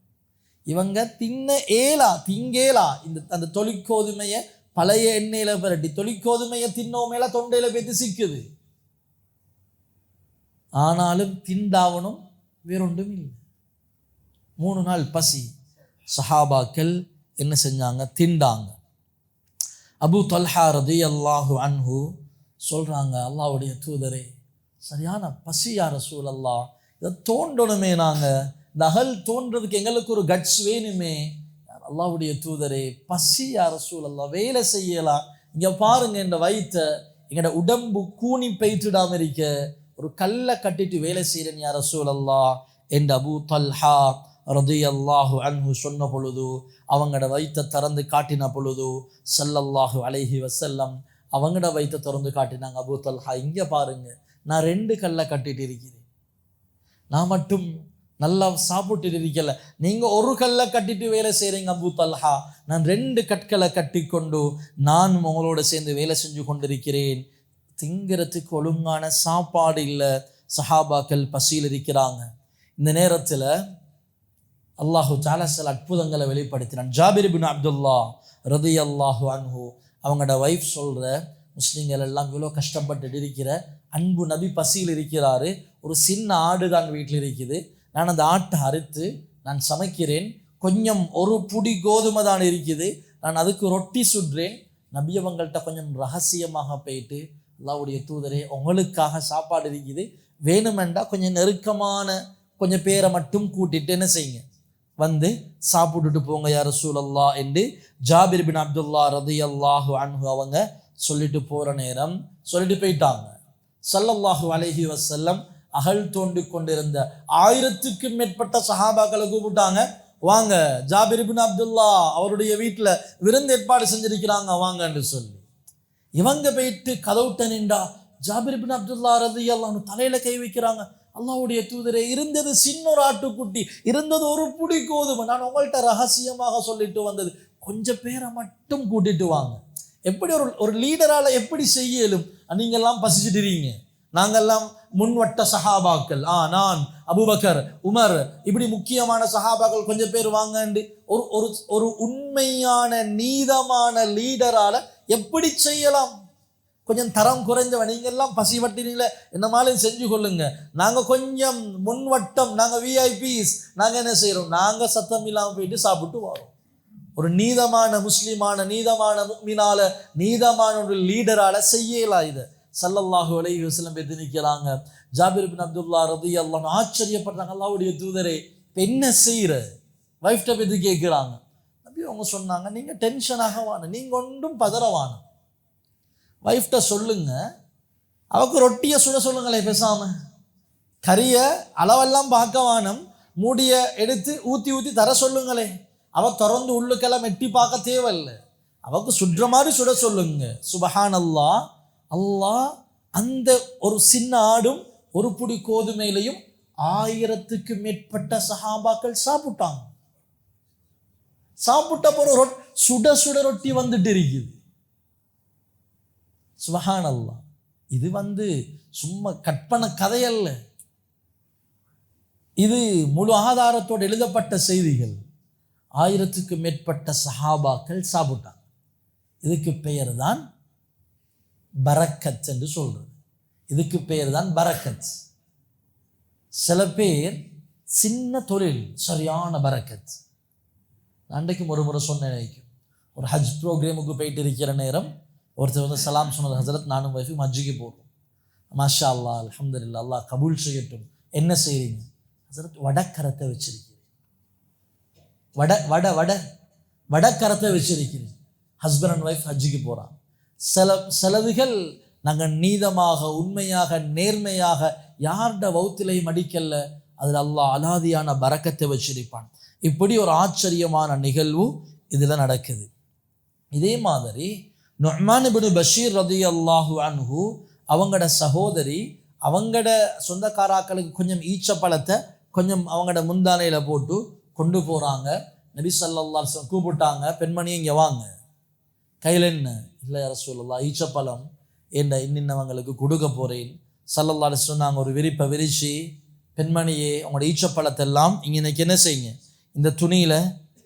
இவங்க திங்கேலா அந்த தொழிற்கோதுமையை பழைய எண்ணெயில பரட்டி தொழிற்கோதுமையை தின்னோ மேல தொண்டையில பேத்து சிக்குது. ஆனாலும் திண்டாவனும் வேறொன்றும் இல்லை. 3 நாள் பசி. சஹாபாக்கள் என்ன செஞ்சாங்க, திண்டாங்க. அபூ தல்ஹா ரலியல்லாஹு அன்ஹு சொல்றாங்க, அல்லாஹ்வுடைய தூதரே, சரியான பசி யா ரசூலல்லாஹ், இதை தோண்டணுமே, நாங்கள் இந்த அகல் தோன்றதுக்கு எங்களுக்கு ஒரு கட்ஸ் வேணுமே. அல்லாஹ்வுடைய தூதரே, பசி யா ரசூலல்லாஹ், வேலை செய்யலாம். இங்கே பாருங்க, இந்த வயிற்ற எங்களோட உடம்பு கூனி பெய்த்துடாம இருக்க ஒரு கல்லை கட்டிட்டு வேலை செய்கிறேன் யா ரசூலல்லாஹ் என்று அபூ தல்ஹா ரலியல்லாஹு அன்ஹு சொன்ன பொழுது, அவங்களோட வயிற்றை திறந்து காட்டின பொழுது ஸல்லல்லாஹு அலைஹி வஸல்லம் அவங்களோட வயிற்றை திறந்து காட்டினாங்க. அபூ தல்ஹா, இங்கே பாருங்க, நான் 2 கல்லை கட்டிட்டு இருக்கிறேன், நான் மட்டும் நல்லா சாப்பிட்டு இருக்கல, நீங்கள் ஒரு கல்லை கட்டிட்டு வேலை செய்கிறீங்க அபூ தல்ஹா, நான் 2 கற்களை கட்டி கொண்டு நான் உங்களோட சேர்ந்து வேலை செஞ்சு கொண்டிருக்கிறேன். திங்கிறதுக்கு ஒழுங்கான சாப்பாடு இல்லை. சஹாபாக்கள் பசியில் இருக்கிறாங்க. இந்த நேரத்தில் அல்லாஹு தஆலா சில அற்புதங்களை வெளிப்படுத்தினான். ஜாபிர் இப்னு அப்துல்லாஹ் ரலியல்லாஹு அன்ஹு அவங்களோட வைஃப் சொல்கிற, முஸ்லீம்கள் எல்லாம் இவ்வளோ கஷ்டப்பட்டு இருக்கிற அன்பு நபி பசியில் இருக்கிறாரு, ஒரு சின்ன ஆடு தான் வீட்டில் இருக்குது, நான் அந்த ஆட்டை அறுத்து நான் சமைக்கிறேன், கொஞ்சம் ஒரு புடி கோதுமை தான் இருக்குது, நான் அதுக்கு ரொட்டி சுடுறேன். நபி அவங்கள்ட்ட கொஞ்சம் ரகசியமாக போயிட்டு, அல்லாஹ்வுடைய தூதரே, உங்களுக்காக சாப்பாடு இருக்குது, வேணுமெண்டா கொஞ்சம் நெருக்கமான கொஞ்சம் பேரை மட்டும் கூட்டிட்டு என்ன செய்யுங்க, வந்து சாப்பிட்டுட்டு போங்க யா ரசூலல்லாஹ் என்று ஜாபிர் பின் அப்துல்லா ரலியல்லாஹு அன்ஹு அவங்க சொல்லிட்டு போகிற நேரம் சொல்லிட்டு போயிட்டாங்க. ஸல்லல்லாஹு அலைஹி வஸல்லம் அகழ் தோண்டி கொண்டிருந்த 1000க்கும் மேற்பட்ட சஹாபாக்களை கூப்பிட்டாங்க, வாங்க, ஜாபிர் பின் அப்துல்லா அவருடைய வீட்டில் விருந்து ஏற்பாடு செஞ்சிருக்கிறாங்க, வாங்க என்று சொல்லி. இவங்க போயிட்டு கதவுட்ட நின்றா ஜாபிர் பின் அப்துல்லா ரலியல்லாஹு அன்ஹு தலையில கை வைக்கிறாங்க. அல்லாஹ்வுடைய தூதரே, இருந்தது சின்ன ஒரு ஆட்டுக்குட்டி, இருந்தது ஒரு புடி கோதுமை, நான் உங்கள்கிட்ட ரகசியமாக சொல்லிட்டு வந்தது, கொஞ்சம் பேரை மட்டும் கூட்டிட்டு வாங்க. எப்படி ஒரு லீடரால் எப்படி செய்யலும்? நீங்கள்லாம் பசிச்சுட்டு இருக்கீங்க, நாங்கள்லாம் முன்வட்ட சஹாபாக்கள், நான் அபூபக்கர் உமர் இப்படி முக்கியமான சஹாபாக்கள் கொஞ்சம் பேர் வாங்கண்டு ஒரு உண்மையான நீதமான லீடரால் எப்படி செய்யலாம்? கொஞ்சம் தரம் குறைஞ்சவன், நீங்கள்லாம் பசி வட்டினீங்கள, என்ன மாதிரி செஞ்சு கொள்ளுங்க, நாங்கள் கொஞ்சம் முன்வட்டம், நாங்கள் விஐபிஸ், நாங்கள் என்ன செய்கிறோம், நாங்கள் சத்தம் இல்லாமல் போயிட்டு சாப்பிட்டு வரோம். ஒரு நீதமான முஸ்லிமான நீதமான முஃமினால நீதமான ஒரு லீடரால் செய்யலாம். இதை ஸல்லல்லாஹு அலைஹி வஸல்லம் பேத்து நிற்கிறாங்க. ஜாபிர் இப்னு அப்துல்லா ரலியல்லாஹு அன்ஹு ஆச்சரியப்படுறாங்க, அல்லாஹ்வுடைய தூதரே இப்போ என்ன செய்கிற வைஃப்ட பேத்து கேட்குறாங்க. நபி அவங்க சொன்னாங்க, நீங்கள் டென்ஷனாக வாணும், நீங்கள் ஒன்றும் பதறவானும், வைஃப்ட சொல்லுங்க, அவக்கு ரொட்டியை சுட சொல்லுங்களே, பேசாம கறியை அளவெல்லாம் பார்க்க வானம், மூடிய எடுத்து ஊற்றி ஊற்றி தர சொல்லுங்களே, அவ திறந்து உள்ளுக்கெல்லாம் எட்டி பார்க்க தேவையில்லை, அவக்கு சுடுற மாதிரி சுட சொல்லுங்க. சுபஹானல்லாஹ், அல்லாஹ் அந்த ஒரு சின்ன ஆடும் ஒரு புடி கோதுமையிலையும் 1000க்கு மேற்பட்ட சஹாபாக்கள் சாப்பிட்டாங்க. சாப்பிட்ட போற சுட சுட ரொட்டி வந்துட்டு இருக்குது. சுபஹானல்லாஹ், இது சும்மா கற்பனை கதையல்ல, இது முழு ஆதாரத்தோடு எழுதப்பட்ட செய்திகள். 1000க்கு மேற்பட்ட சஹாபாக்கள் சாப்பிட்டாங்க. இதுக்கு பெயர் தான் பரக்கத் என்று சொல்றது. இதுக்கு பெயர் தான் பரக்கத். சில பேர் சின்ன தொழில் சரியான பரக்கத். அன்றைக்கும் ஒரு முறை சொன்னேன், ஒரு ஹஜ் ப்ரோக்ராமுக்கு போயிட்டு இருக்கிற நேரம் ஒருத்தர் சலாம் சொன்னது, ஹசரத் நானும் வைஃபும் ஹஜ்ஜுக்கு போகிறோம், மாஷா அல்லாஹ் அல்ஹம்துலில்லாஹ் அல்லாஹ் கபூல் செய்யட்டும், என்ன செய்கிறீங்க? ஹசரத் வடக்கரத்தை வச்சிருக்கிறேன், வடக்கரத்தை வச்சிருக்கிறேன். ஹஸ்பண்ட் அண்ட் ஒய்ஃப் ஹஜ்ஜுக்கு போகிறான். செலவுகள் நாங்கள் நீதமாக உண்மையாக நேர்மையாக யார்ட வௌத்திலையும் அடிக்கல, அதில் அல்லாஹ் அலாதியான பரக்கத்தை வச்சிருப்பான். இப்படி ஒரு ஆச்சரியமான நிகழ்வு இதில் நடக்குது. இதே மாதிரி நுஅ்மான் இப்னு பஷீர் ரலியல்லாஹு அன்ஹு அவங்களோட சகோதரி அவங்களோட சொந்தக்காராக்களுக்கு கொஞ்சம் ஈச்ச பழத்தை கொஞ்சம் அவங்களோட முந்தானையில் போட்டு கொண்டு போகிறாங்க. நபி ஸல்லல்லாஹு அலைஹி வஸல்லம் கூப்பிட்டாங்க, பெண்மணி இங்கே வாங்க. கையில் என்ன? இல்லை யா ரசூலல்லாஹ், ஈச்சப்பழம் இன்னவங்களுக்கு கொடுக்க போகிறேன். ஸல்லல்லாஹு அலைஹி வஸல்லம் சொன்னாங்க, ஒரு விரிப்பை விரித்து, பெண்மணியே உங்களோட ஈச்சப்பழத்தெல்லாம் இங்கே இன்னைக்கு என்ன செய்யுங்க, இந்த துணியில்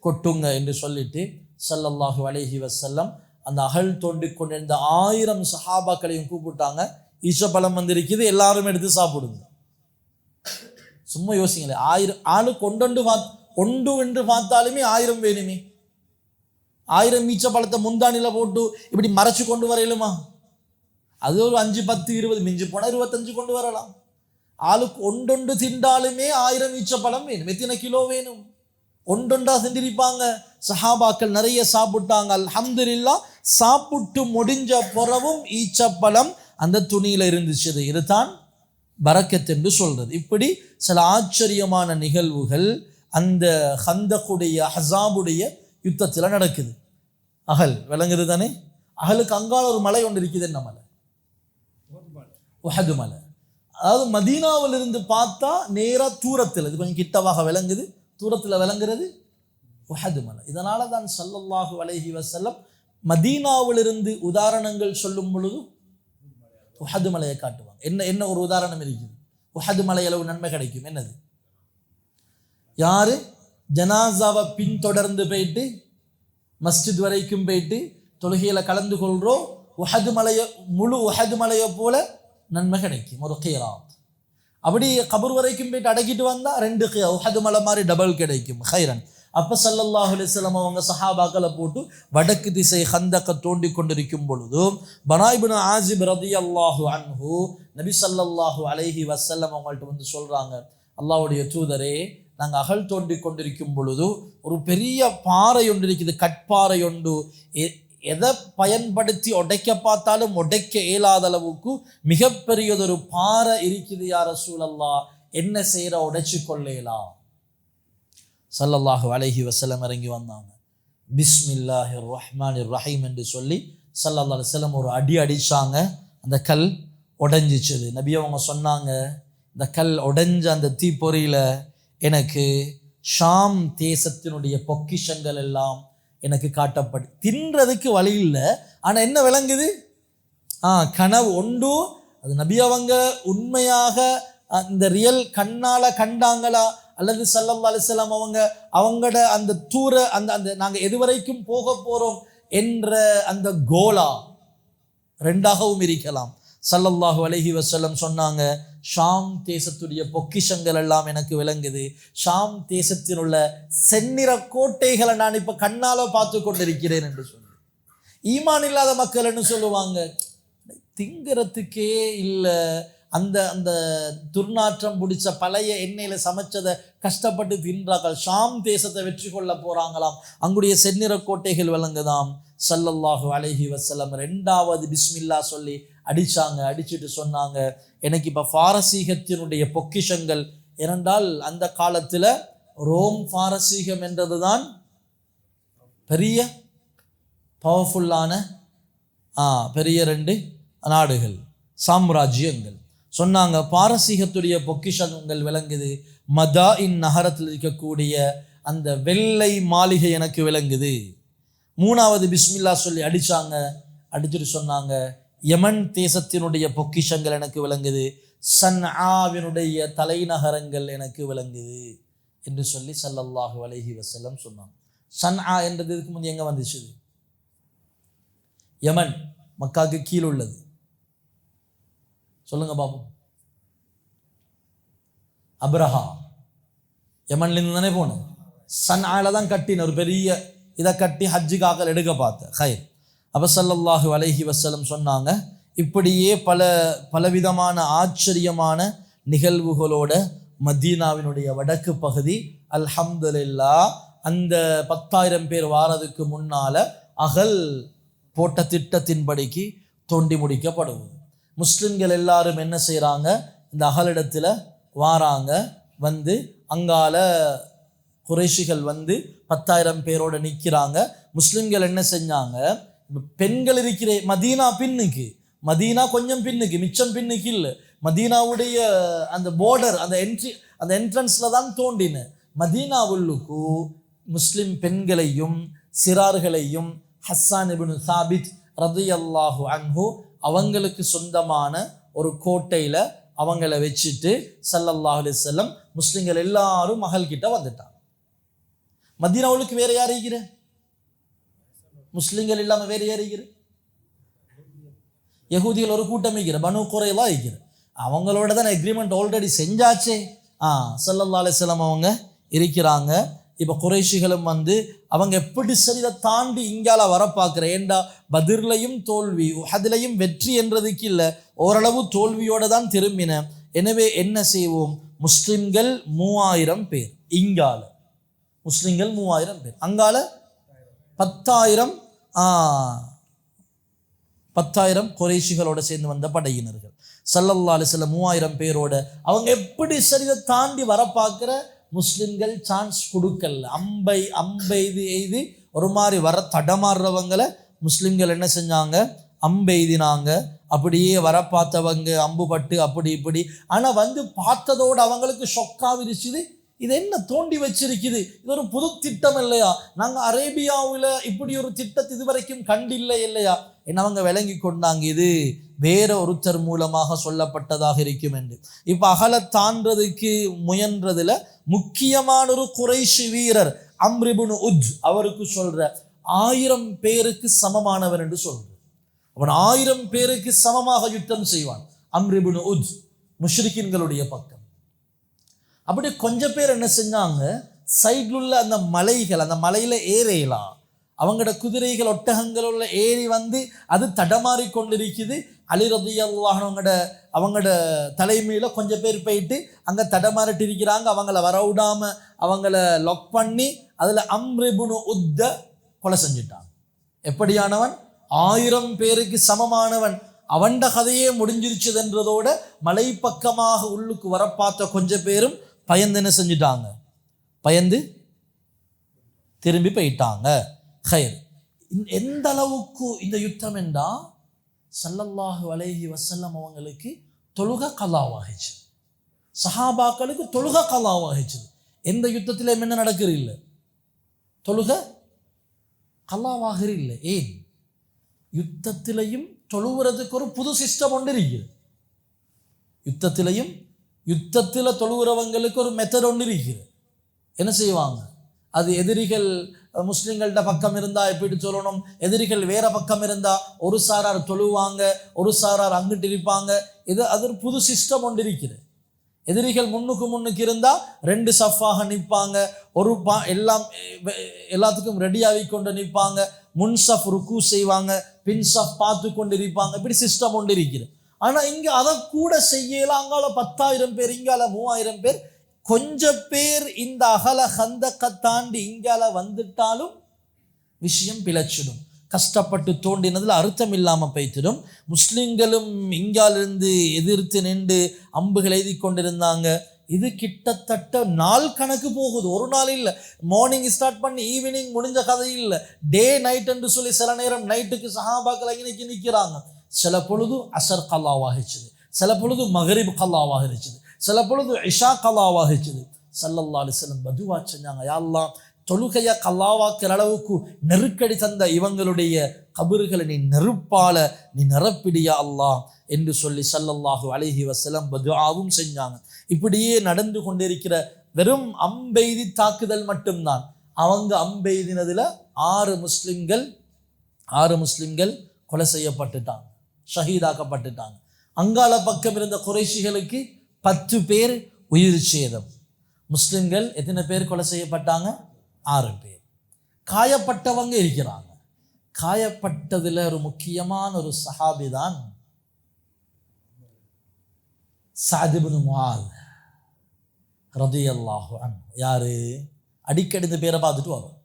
கொட்டுங்க என்று சொல்லிட்டு ஸல்லல்லாஹு அலைஹி வஸல்லம் அந்த அகல் தோண்டி கொண்டிருந்த 1000 சஹாபாக்களையும் கூப்பிட்டாங்க. ஈச்சப்பழம் வந்திருக்குது, எல்லாரும் எடுத்து சாப்பிடுங்க. சும்மா யோசிங்களே, 1000 ஆளு ஒன்று என்று பார்த்தாலுமே 1000 வேணுமே. 1000 ஈச்சப்பழத்தை முந்தானியில் போட்டு இப்படி மறைச்சு கொண்டு வரையிலுமா? அது ஒரு 5, 10, 20 மிஞ்சி போனால் 25 கொண்டு வரலாம். ஆளுக்கு ஒன்றொன்று திண்டாலுமே 1000 ஈச்சப்பழம் வேணும். எத்தனை கிலோ வேணும்? ஒன்றொன்றா திண்டிருப்பாங்க. சஹாபாக்கள் நிறைய சாப்பிட்டாங்க. அல்ஹம்துலில்லாஹ், சாப்பிட்டு முடிஞ்ச பிறவும் ஈச்சப்பழம் அந்த துணியில் இருந்துச்சு. இதுதான் பரக்கத் என்று சொல்றது. இப்படி சில ஆச்சரியமான நிகழ்வுகள் அந்த ஹந்தக்குடைய அஹ்ஸாபுடைய யுத்தத்தில் நடக்குது. அகல் விளங்குது தானே? அகலுக்கு அங்கால ஒரு மலை ஒன்று இருக்குது. என்ன மலை? உஹது மலை. அதாவது மதீனாவிலிருந்து பார்த்தா நேராக தூரத்தில், இது கொஞ்சம் கிட்டவாக விளங்குது, தூரத்தில் விளங்குறது உஹது மலை. இதனால தான் ஸல்லல்லாஹு அலைஹி வஸல்லம் மதீனாவிலிருந்து உதாரணங்கள் சொல்லும் பொழுது உஹது மலையை காட்டுவாங்க. என்ன ஒரு உதாரணம் இருக்குது? உஹது மலை அளவு நன்மை கிடைக்கும். என்னது? யாரு ஜனாசாவை பின்தொடர்ந்து போயிட்டு மஸ்ஜித் வரைக்கும் போயிட்டு தொழுகையில் கலந்து கொள்றோம், முழு உஹது மலையை போல நன்மை கிடைக்கும், ஒரு கீராத். அப்படி கபர் வரைக்கும் போயிட்டு அடக்கிட்டு வந்தால் 2 உஹது மலை மாதிரி டபுள் கிடைக்கும், ஹைரன். அப்போ ஸல்லல்லாஹு அலைஹி வஸல்லம் அவங்க சஹாபாக்களை போட்டு வடக்கு திசை ஹந்தக்கை தோண்டி கொண்டிருக்கும் பொழுது பரா இப்னு ஆஸிப் ரலியல்லாஹு அன்ஹு நபி ஸல்லல்லாஹு அலைஹி வஸல்லம் அவங்கள்ட்ட சொல்கிறாங்க, அல்லாஹ்வுடைய தூதரே, நாங்கள் அகல் தோண்டி கொண்டிருக்கும் பொழுது ஒரு பெரிய பாறை ஒன்று இருக்குது, கட்பாறை ஒன்று, எதை பயன்படுத்தி உடைக்க பார்த்தாலும் உடைக்க இயலாத அளவுக்கு மிகப்பெரியதொரு பாறை இருக்குது யா ரசூலல்லாஹ், என்ன செய்கிற, உடைச்சு கொள்ளலாம். ஸல்லல்லாஹு அலைஹி வஸல்லம் இறங்கி வந்தாங்க. பிஸ்மில்லாஹிர் ரஹ்மானிர் ரஹீம் என்று சொல்லி ஸல்லல்லாஹு அலைஹி வஸல்லம் ஒரு அடி அடித்தாங்க. அந்த கல் உடைஞ்சிச்சது. நபி அவங்க சொன்னாங்க, இந்த கல் உடைஞ்ச அந்த தீப்பொறியில் எனக்கு ஷாம் தேசத்தினுடைய பொக்கிஷங்கள் எல்லாம் எனக்கு காட்டப்படு. தின்றதுக்கு வழி இல்லை, ஆனால் என்ன விளங்குது? கனவு ஒன்று. அது நபி அவங்க உண்மையாக இந்த ரியல் கண்ணால் கண்டாங்களா, அல்லது ஸல்லல்லாஹு அலைஹி வஸல்லம் அவங்களோட அந்த தூர அந்த நாங்கள் எதுவரைக்கும் போக போகிறோம் என்ற அந்த கோலா ரெண்டாகவும் இருக்கலாம். ஸல்லல்லாஹு அலைஹி வஸல்லம் சொன்னாங்க, ஷாம் தேசத்துடைய பொக்கிஷங்கள் எல்லாம் எனக்கு விளங்குது, ஷாம் தேசத்தில் உள்ள செந்நிற கோட்டைகளை நான் இப்போ கண்ணால் பார்த்து கொண்டிருக்கிறேன் என்று சொல்லி. ஈமான் இல்லாத மக்கள் என்ன சொல்லுவாங்க? திங்கிறதுக்கே இல்லை. அந்த அந்த துர்நாற்றம் பிடிச்ச பழைய எண்ணெயில் சமைச்சதை கஷ்டப்பட்டு தின்றார்கள். ஷாம் தேசத்தை வெற்றி கொள்ள போகிறாங்களாம். அங்குடைய செந்நிற கோட்டைகள் விளங்குதாம். ஸல்லல்லாஹு அலைஹி வஸல்லம் 2வது பிஸ்மில்லா சொல்லி அடித்தாங்க. அடிச்சுட்டு சொன்னாங்க, எனக்கு இப்போ பாரசீகத்தினுடைய பொக்கிஷங்கள் ஏனென்றால் அந்த காலத்தில் ரோம் பாரசீகம் என்றது தான் பெரிய பவர்ஃபுல்லான பெரிய 2 நாடுகள், சாம்ராஜ்யங்கள். சொன்னாங்க, பாரசீகத்துடைய பொக்கிஷங்கள் விளங்குது, மதாயின் நகரத்தில் இருக்கக்கூடிய அந்த வெள்ளை மாளிகை எனக்கு விளங்குது. 3வது பிஸ்மில்லா சொல்லி அடித்தாங்க. அடிச்சுட்டு சொன்னாங்க, யமன் தேசத்தினுடைய பொக்கிஷங்கள் எனக்கு விளங்குது, சன்ஆவினுடைய தலைநகரங்கள் எனக்கு விளங்குது என்று சொல்லி ஸல்லல்லாஹு அலைஹி வஸல்லம் சொன்னாங்க. சன்ஆ என்றது இதுக்கு முந்தைய எங்கே வந்துச்சு? யமன், மக்காவுக்கு கீழே உள்ளது. சொல்லுங்க பாப்போம். அப்ரஹா யமன்லேருந்து தானே போனேன். சன்ஆல தான் கட்டின ஒரு பெரிய இதை கட்டி ஹஜ்ஜுக்காக எடுக்க பார்த்தேன். ஹைர். அப்போ ஸல்லல்லாஹு அலைஹி வஸல்லம் சொன்னாங்க, இப்படியே பலவிதமான ஆச்சரியமான நிகழ்வுகளோட மதீனாவினுடைய வடக்கு பகுதி அல்ஹம்துலில்லாஹ் அந்த 10,000 பேர் வாரதுக்கு முன்னால அகல் போட்ட திட்டத்தின்படிக்கு தோண்டி முடிக்கப்படுவது. முஸ்லிம்கள் எல்லாரும் என்ன செய்கிறாங்க, இந்த அகலிடத்தில் வாராங்க. வந்து அங்கால குறைஷிகள் வந்து 10,000 பேரோட நிற்கிறாங்க. முஸ்லிம்கள் என்ன செஞ்சாங்க, பெண்கள் இருக்கிற மதீனா பின்னுக்கு, மதீனா கொஞ்சம் பின்னுக்கு, மிச்சம் பின்னுக்கு இல்லை. மதீனாவுடைய அந்த பார்டர், அந்த என்ட்ரன்ஸில் தான் தோண்டின. மதீனாவுள்ளுக்கு முஸ்லிம் பெண்களையும் சிறார்களையும் ஹஸ்ஸான் இப்னு சாபித் ரலியல்லாஹு அன்ஹு அவங்களுக்கு சொந்தமான ஒரு கோட்டையில் அவங்கள வச்சுட்டு ஸல்லல்லாஹு அலைஹி வஸல்லம் முஸ்லிம்கள் எல்லாரும் மகள் கிட்ட வந்துட்டாங்க. மதீனாவுக்கு வேற யார் இருக்கிற? முஸ்லிம்கள் இல்லாமல் வேறு யார் இருக்கிற? யகூதிகள் ஒரு கூட்டம் இருக்கிற, பனு குறைலா இருக்கிற. அவங்களோட தான் எக்ரிமெண்ட் ஆல்ரெடி செஞ்சாச்சே. ஸல்லல்லாஹு அலைஹி வஸல்லம் அவங்க இருக்கிறாங்க. இப்போ குறைஷிகளும் வந்து அவங்க எப்படி சரி இதை தாண்டி இங்கால வர பார்க்குற, ஏண்டா பத்ர்லையும் தோல்வி, உஹதுலையும் வெற்றி என்றதுக்கு இல்லை, ஓரளவு தோல்வியோடு தான் திரும்பின. எனவே என்ன செய்வோம், முஸ்லிம்கள் 3000 பேர் இங்கால, முஸ்லிம்கள் 3000 பேர், அங்கால 10,000 குறைஷிகளோட சேர்ந்து வந்த படையினர்கள். ஸல்லல்லாஹு அலைஹி வஸல்லம் 3000 பேரோட அவங்க எப்படி சரி இதை தாண்டி வர பார்க்குற, முஸ்லிம்கள் சான்ஸ் கொடுக்கல. அம்பெய்து ஒரு மாதிரி வர தடமாறுறவங்களை முஸ்லிம்கள் என்ன செஞ்சாங்க, அம்பெய்தினாங்க. அப்படியே வர பார்த்தவங்க அம்பு பட்டு அப்படி இப்படி. ஆனால் வந்து பார்த்ததோடு அவங்களுக்கு ஷொக்காவிருச்சுது. இது என்ன தோண்டி வச்சிருக்குது, இது ஒரு புது திட்டம் இல்லையா, நாங்கள் அரேபியாவில் இப்படி ஒரு திட்டத்தை இதுவரைக்கும் கண்டில்லை இல்லையா என்ன அவங்க விளங்கி கொண்டாங்க, இது வேற ஒருத்தர் மூலமாக சொல்லப்பட்டதாக இருக்கும் என்று. இப்போ அகல தாண்டதுக்கு முயன்றதுல முக்கியமான ஒரு குறைஷி வீரர் அம்ர் இப்னு உஜ் அவருக்கு சொல்ற 1000 பேருக்கு சமமானவர் என்று சொல்ற. அவன் 1000 பேருக்கு சமமாக யுத்தம் செய்வான். அம்ர் இப்னு உஜ் முஷ்ரிக்கின்களுடைய பக்கம். அப்படி கொஞ்சம் பேர் என்ன செஞ்சாங்க, சைடில் உள்ள அந்த மலைகள், அந்த மலையில ஏறையலாம், அவங்களோட குதிரைகள் ஒட்டகங்களோட ஏறி வந்து அது தடமாறி கொண்டிருக்குது. அலி ரலியல்லாஹு அன்ஹு அவங்களோட தலைமையில் கொஞ்சம் பேர் போயிட்டு அங்கே தடமாறிட்டு இருக்கிறாங்க. அவங்கள வரவிடாம அவங்கள லாக் பண்ணி அதில் அம்ர் இப்னு உத்த கொலை செஞ்சுட்டான். எப்படியானவன், 1000 பேருக்கு சமமானவன். அவன்ட கதையே முடிஞ்சிருச்சுதுன்றதோட மலை பக்கமாக உள்ளுக்கு வர பார்த்த கொஞ்சம் பேரும் பயந்து என்ன செஞ்சுட்டாங்க, பயந்து திரும்பி போயிட்டாங்க. ஹைர். எந்த அளவுக்கு இந்த யுத்தம் என்றா ஸல்லல்லாஹு அலைஹி வஸல்லம் அவங்களுக்கு தொழுகை கலாவாகிச்சு, சஹாபாக்களுக்கு தொழுகை கலாவாகிச்சு. எந்த யுத்தத்தில் என்ன நடக்கிறது இல்லை, தொழுகை கலாவாகிற இல்லை. ஏன், யுத்தத்திலையும் தொழுகிறதுக்கு ஒரு புது சிஸ்டம் ஒன்று இருக்குது. யுத்தத்தில் தொழுகிறவங்களுக்கு ஒரு மெத்தட் ஒன்று இருக்குது. என்ன செய்வாங்க, அது எதிரிகள் முஸ்லிம்கள்ட பக்கம் இருந்தால் எப்படி சொல்லணும், எதிரிகள் வேற பக்கம் இருந்தால் ஒரு சாரார் தொழுவாங்க, ஒரு சாரார் அங்கிட்டு இருப்பாங்க. அது ஒரு புது சிஸ்டம் ஒன்று இருக்குது. எதிரிகள் முன்னுக்கு இருந்தால் 2 சஃபாக நிற்பாங்க, எல்லாத்துக்கும் ரெடியாகி கொண்டு நிற்பாங்க. முன்சஃப் ருக்கு செய்வாங்க, பின்ஸ் ஆஃப் பார்த்து கொண்டு இருப்பாங்க, இப்படி சிஸ்டம் ஒன்று இருக்குது. ஆனால் இங்கே அதை கூட செய்யலாம். அங்கால 10,000 பேர், இங்கால 3,000 பேர், கொஞ்சம் பேர் இந்த அகல ஹந்தக்கை தாண்டி இங்கால வந்துட்டாலும் விஷயம் பிழைச்சிடும். கஷ்டப்பட்டு தோண்டினதில் அர்த்தம் இல்லாமல் போய்த்திடும். முஸ்லிம்களும் இங்காலிருந்து எதிர்த்து நின்று அம்புகள் எழுதி கொண்டிருந்தாங்க. இது கிட்டத்தட்ட நாள் கணக்கு போகுது, ஒரு நாள் இல்லை. மார்னிங் ஸ்டார்ட் பண்ணி ஈவினிங் முடிஞ்ச கதை இல்லை. டே நைட் என்று சொல்லி சில நேரம் நைட்டுக்கு சஹாபாக்கள் இன்னைக்கு நிற்கிறாங்க. சில பொழுது அசர் கல்லாவாகிச்சுது, சில பொழுது மகரிப் கல்லாவாகிருச்சுது, சில பொழுது இஷா கல்லாவாகிச்சுது. ஸல்லல்லாஹு அலைஹி வஸல்லம் பதுவா செஞ்சாங்க, யா அல்லாஹ் தொழுகையை கல்லாவாக்கிற அளவுக்கு நெருக்கடி தந்த இவங்களுடைய கபறுகளை நீ நெருப்பால நீ நிரப்பிடியா அல்லாஹ் என்று சொல்லி ஸல்லல்லாஹு அலைஹி வஸல்லம் பதுஆவும் செஞ்சாங்க. இப்படியே நடந்து கொண்டிருக்கிற வெறும் அம்பெய்தி தாக்குதல் மட்டும்தான். அவங்க அம்பெய்தினதில் 6 முஸ்லிம்கள் கொலை செய்யப்பட்டுட்டாங்க, ஷஹீதாக்கப்பட்டுட்டாங்க. அங்கால பக்கம் இருந்த குறைஷிகளுக்கு 10 பேர் உயிர் சேதம். முஸ்லிம்கள் எத்தனை பேர் கொலை செய்யப்பட்டாங்க? 6 பேர். காயப்பட்டவங்க இருக்கிறாங்க. காயப்பட்டதில் ஒரு முக்கியமான ஒரு சஹாபி தான் சஅத் இப்னு முஆத் ரலியல்லாஹு அன்ஹு. யாரு? அடிக்கடி இந்த பேரை பார்த்துட்டு வரும்,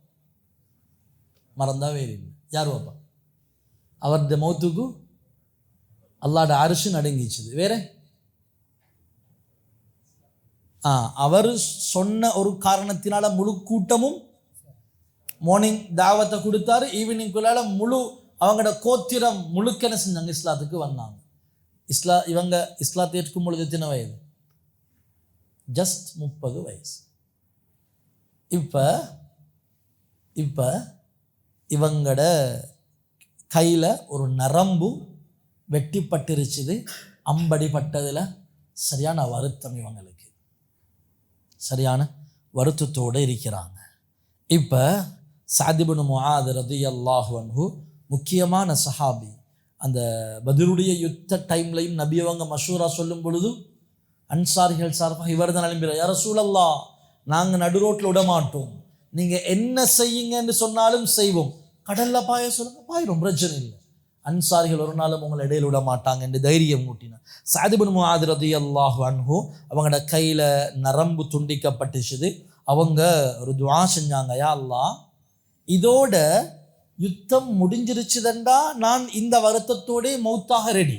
மறந்தா வேறு இல்லை. யார் பாப்பா? அவருடைய மௌத்துக்கு அல்லாஹ்ட அர்ஷ் நடுங்கிச்சுது. வேற அவர் சொன்ன ஒரு காரணத்தினால முழு கூட்டமும் மார்னிங் தாவத்தை கொடுத்தாரு, ஈவினிங்குள்ளால முழு அவங்களோட கோத்திரம் முழுக்க என்ன செஞ்சாங்க? இஸ்லாத்துக்கு வந்தாங்க. இவங்க இஸ்லாத்தை ஏற்கும் பொழுது எத்தனை வயது? ஜஸ்ட் 30 வயசு. இப்போ இவங்களோட கையில் ஒரு நரம்பு வெட்டிப்பட்டிருச்சுது. அம்படிப்பட்டதில் சரியான வருத்தம், இவங்களுக்கு சரியான வருத்தத்தோடு இருக்கிறாங்க. இப்போ சஅத் இப்னு முஆத் ரலியல்லாஹு அன்ஹு முக்கியமான சஹாபி. அந்த பத்ருடைய யுத்த டைம்லையும் நபி அவங்க மஷூரா சொல்லும் பொழுது அன்சாரிகள் சார்பாக இவர் தான் எழும்புகிறார், யா ரசூலல்லாஹ் நாங்கள் நடு ரோட்டில் விட மாட்டோம், நீங்கள் என்ன செய்யுங்கன்னு சொன்னாலும் செய்வோம். கடலில் பாய சொல்லுங்க, பாயிரும், பிரச்சனை இல்லை. அன்சாரிகள் ஒரு நாளும் உங்களை இடையில விட மாட்டாங்க என்று தைரியம் ஊட்டினார். சஅத் இப்னு முஆத் ரலியல்லாஹு அன்ஹு அவங்களோட கையில் நரம்பு துண்டிக்கப்பட்டுச்சுது. அவங்க ஒரு துஆ செஞ்சாங்க, யா அல்லாஹ் இதோட யுத்தம் முடிஞ்சிருச்சுதண்டா நான் இந்த வருத்தத்தோடே மௌத்தாக ரெடி.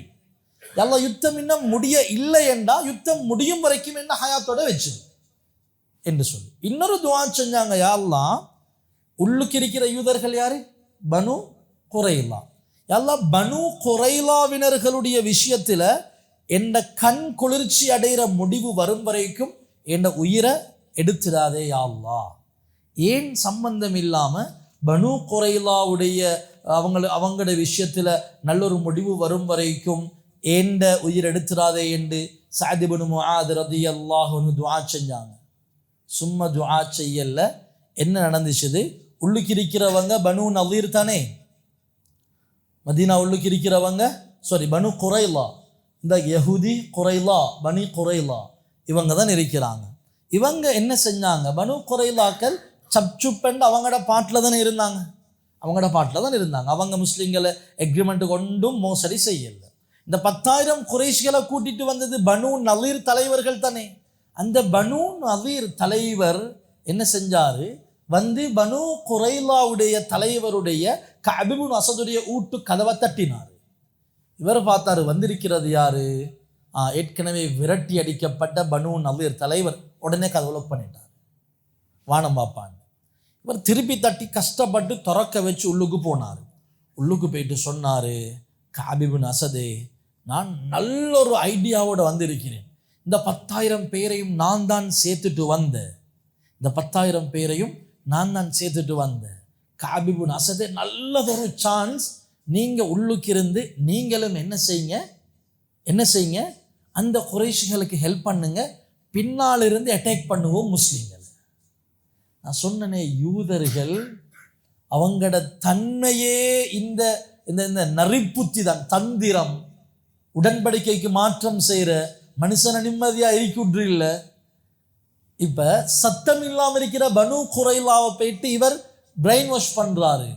எல்லாம் யுத்தம் இன்னும் முடிய இல்லை என்றா யுத்தம் முடியும் வரைக்கும் என்ன ஹயாத்தோட வச்சுது என்று சொல்லி இன்னொரு துஆ செஞ்சாங்க, யா அல்லாஹ் உள்ளுக்கு இருக்கிற யூதர்கள் யாரு? பனு குரைலா. எல்லாம் பனு குரைலாவினர்களுடைய விஷயத்துல எந்த கண் குளிர்ச்சி அடைகிற முடிவு வரும் வரைக்கும் என் உயிரை எடுத்துடாதே யா அல்லாஹ். ஏன் சம்பந்தம் இல்லாமல் பனு குரைலாவுடைய அவங்களோட விஷயத்தில் நல்லொரு முடிவு வரும் வரைக்கும் ஏண்ட உயிர் எடுத்துடாதே என்று சஅத் இப்னு முஆத் ரலியல்லாஹு அன்ஹு துஆ செஞ்சாங்க. சும்மா துஆ செய்யல, என்ன நடந்துச்சுது? உள்ளுக்கு இருக்கிறவங்க பனு நலீர் தானே, மதீனா உள்ளுக்கு இருக்கிறவங்க, பனு குரைலா, இந்த யஹூதி குரைலா, பனி குரைலா இவங்க தான் இருக்கிறாங்க. இவங்க என்ன செஞ்சாங்க? பனு குரைலாக்கள் சப்சுப்பெண்டு அவங்களோட பாட்டில் தானே இருந்தாங்க, அவங்க முஸ்லீம்களை எக்ரிமெண்ட் கொண்டும் மோசடி செய்யலை. இந்த 10,000 குறைஷிகளை கூட்டிட்டு வந்தது பனு நலீர் தலைவர்கள் தானே. அந்த பனு நலீர் தலைவர் என்ன செஞ்சாரு? வந்து பனு குரைலாவுடைய தலைவருடைய கஅப் இப்னு அஸதுடைய வீட்டு கதவை தட்டினார். இவர் பார்த்தாரு, வந்திருக்கிறது யாரு? ஏற்கனவே விரட்டி அடிக்கப்பட்ட பனு நலீர் தலைவர். உடனே கதவை லாக் பண்ணிட்டார், வானம் பாப்பான். இவர் திருப்பி தட்டி கஷ்டப்பட்டு திறக்க வச்சு உள்ளுக்கு போனார். உள்ளுக்கு போயிட்டு சொன்னார், கஅப் இப்னு அஸதே, நான் நல்ல ஒரு ஐடியாவோடு வந்திருக்கிறேன். இந்த 10,000 பேரையும் நான் தான் சேர்த்துட்டு வந்தேன். கஅப் இப்னு அஸதே, நல்லதொரு சான்ஸ். நீங்கள் உள்ளுக்கு இருந்து நீங்களும் என்ன செய்யுங்க, அந்த குறைஷிகளுக்கு ஹெல்ப் பண்ணுங்க, பின்னால் இருந்து அட்டாக் பண்ணுவோம் முஸ்லீம்கள். நான் சொன்னனே, யூதர்கள் அவங்களோட தன்மையே இந்த இந்த நரிப்புத்தி தான், தந்திரம், உடன்படிக்கைக்கு மாற்றம் செய்கிற, மனுஷனை நிம்மதியாக இருக்கின்ற இல்லை. இப்போ சத்தம் இல்லாமல் இருக்கிற பனு குரைலாவை போயிட்டு இவர் பிரெயின் வாஷ் பண்ணுறாரு.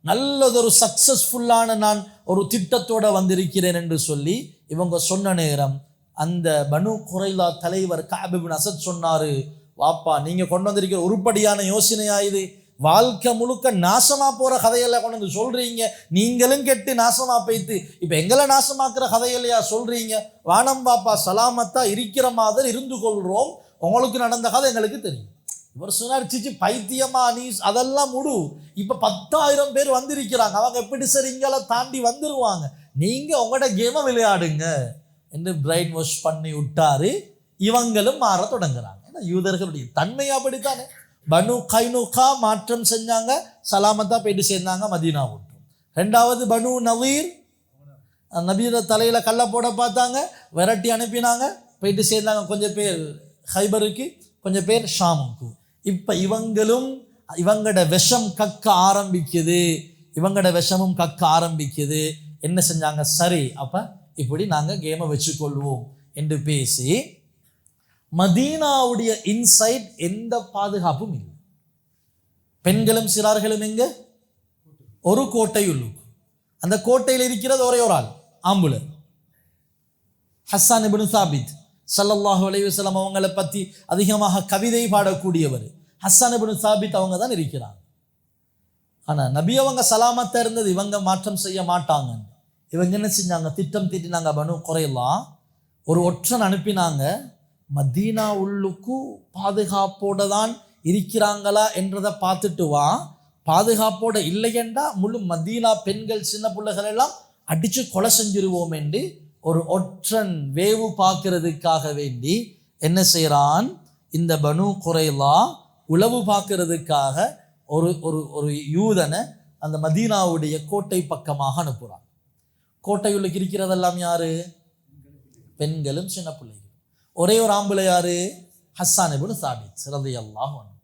நல்லதொரு சக்சஸ்ஃபுல்லான நான் ஒரு திட்டத்தோட வந்திருக்கிறேன் என்று சொல்லி இவங்க சொன்ன நேரம் அந்த பனு குறைலா தலைவர் கஅப் இப்னு அஸத் சொன்னாரு, வாப்பா நீங்க கொண்டு வந்திருக்கிற உருப்படியான யோசனையா இது? வாழ்க்கை முழுக்க நாசமா போற கதையெல்லாம் கொண்டு வந்து சொல்றீங்க, நீங்களும் கெட்டு நாசமா போய்த்து இப்ப எங்களை நாசமாக்குற கதையல்லையா சொல்றீங்க? வானம் பாப்பா, சலாமத்தா இருக்கிற மாதிரி இருந்து கொள்றோம், உங்களுக்கு நடந்த கதை எங்களுக்கு தெரியும். இவர் சொன்னார், சிச்சி பைத்தியமா நீ, அதெல்லாம் முடு. இப்ப 10,000 பேர் வந்திருக்கிறாங்க, அவங்க எப்படி சரி இங்களை தாண்டி வந்துருவாங்க, நீங்க உங்களோட கேமை விளையாடுங்க என்று பிரைன் வாஷ் பண்ணி விட்டாரு. இவங்களும் மாற தொடங்குறாங்க. ஏன்னா யூதர்களுடைய தன்மை அப்படித்தானே. பனு கைனுகா மாற்றம் செஞ்சாங்க, சலாமத்தா போயிட்டு சேர்ந்தாங்க மதீனா விட்டு. ரெண்டாவது பனு நவீர், நபீர தலையில கல்ல போட பார்த்தாங்க, விரட்டி அனுப்பினாங்க, போயிட்டு சேர்ந்தாங்க. கொஞ்சம் பேர் ஹைபருக்கு, கொஞ்சம் பேர் ஷாமுக்கு. இப்ப இவங்களும் இவங்களோட விஷம் கக்க ஆரம்பிக்குது, இவங்களோட விஷமும் கக்க ஆரம்பிக்குது. என்ன செஞ்சாங்க, சரி அப்ப இப்படி நாங்க கேமை வச்சுக்கொள்வோம் என்று பேசி மதீனாவுடைய இன்சைட் எந்த பாதுகாப்பும் இல்லை. பெண்களும் சிறார்களும் எங்க? ஒரு கோட்டையுள்ளுக்கு. அந்த கோட்டையில் இருக்கிறது ஒரே ஒரு ஆள், ஆம்புல, ஹஸ்ஸான் இப்னு சாபித். ஸல்லல்லாஹு அலைஹி வஸல்லம் அவங்களை பற்றி அதிகமாக கவிதை பாடக்கூடியவர் ஹஸ்ஸான் இப்னு சாபித் அவங்க தான் இருக்கிறாங்க. ஆனால் நபி அவங்க சலாமத்தாக இருந்தது, இவங்க மாற்றம் செய்ய மாட்டாங்க. இவங்க என்ன செஞ்சாங்க, திட்டம் தீட்டினாங்க. பனு குறைலா ஒரு ஒற்றன் அனுப்பினாங்க, மதீனா உள்ளுக்கு பாதுகாப்போட தான் இருக்கிறாங்களா என்றதை பார்த்துட்டு வா, பாதுகாப்போட இல்லையென்றா முழு மதீனா பெண்கள் சின்ன பிள்ளைகள் எல்லாம் அடித்து கொலை செஞ்சிருவோம் என்று ஒரு ஒற்றன் வேவு பார்க்கறதுக்காக வேண்டி என்ன செய்கிறான், இந்த பனு குறைலா உளவு பார்க்கறதுக்காக ஒரு ஒரு ஒரு யூதனை அந்த மதீனாவுடைய கோட்டை பக்கமாக அனுப்புகிறான். கோட்டையுள்ளுக்கு இருக்கிறதெல்லாம் யாரு? பெண்களும் சின்ன பிள்ளைகள். ஒரே ஒரு ஆம்பளை யாரு? ஹஸ்ஸான் இப்னு சாபித் ரலியல்லாஹு அன்ஹு.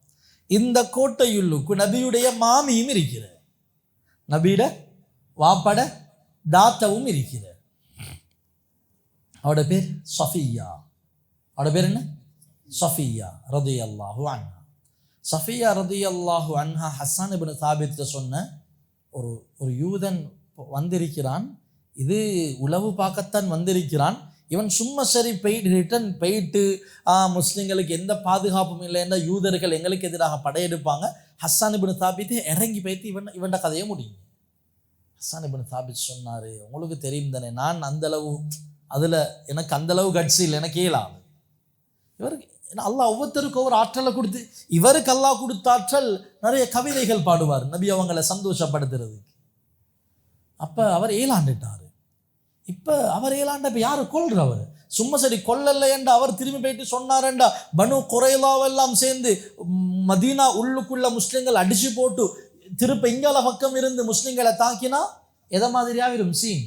இந்த கோட்டையுள்ளுக்கு நபியுடைய மாமியும் இருக்கிறார், நபியோட வாப்பட தாத்தவும் இருக்கிறார். அவட பேர் சஃபியா. அவட பேர் என்ன? சஃபியா ரலியல்லாஹு அன்ஹா. சஃபியா ரலியல்லாஹு அன்ஹா ஹஸ்ஸான் இப்னு சாபித் சொன்ன ஒரு யூதன் வந்திருக்கிறான், இது உளவு பார்க்கத்தான் வந்திருக்கிறான், இவன் சும்மா சரி ரிட்டன் போயிட்டு முஸ்லிம்களுக்கு எந்த பாதுகாப்பும் இல்லை என்ற யூதர்கள் எங்களுக்கு எதிராக படையெடுப்பாங்க. ஹஸ்ஸான் இப்னு சாபித் இறங்கி போய்த்து இவன் கதையை முடியும். ஹஸ்ஸான் இப்னு சாபித் சொன்னார், உங்களுக்கு தெரியும் தானே, நான் அந்தளவு அதில் எனக்கு அந்தளவு கட்சி இல்லை, எனக்கு இயலாது. இவருக்கு அல்லாஹ் ஒவ்வொருத்தருக்கு ஒவ்வொரு ஆற்றலை கொடுத்து, இவருக்கு அல்லாஹ் கொடுத்த ஆற்றல் நிறைய கவிதைகள் பாடுவார் நபி அவங்களை சந்தோஷப்படுத்துறதுக்கு. அப்போ அவர் ஏலாண்டுட்டார். இப்போ அவர் ஏலாண்ட இப்போ யார் கொல்றவர்? சும்மா சரி கொல்லலையண்டா அவர் திரும்பி போயிட்டு சொன்னாரண்டா பனு குறைலாவெல்லாம் சேர்ந்து மதீனா உள்ளுக்குள்ள முஸ்லிம்கள் அடிச்சு போட்டு திருப்ப இங்கால பக்கம் இருந்து முஸ்லிம்களை தாக்கினா எதை மாதிரியாவிரும்? சீன்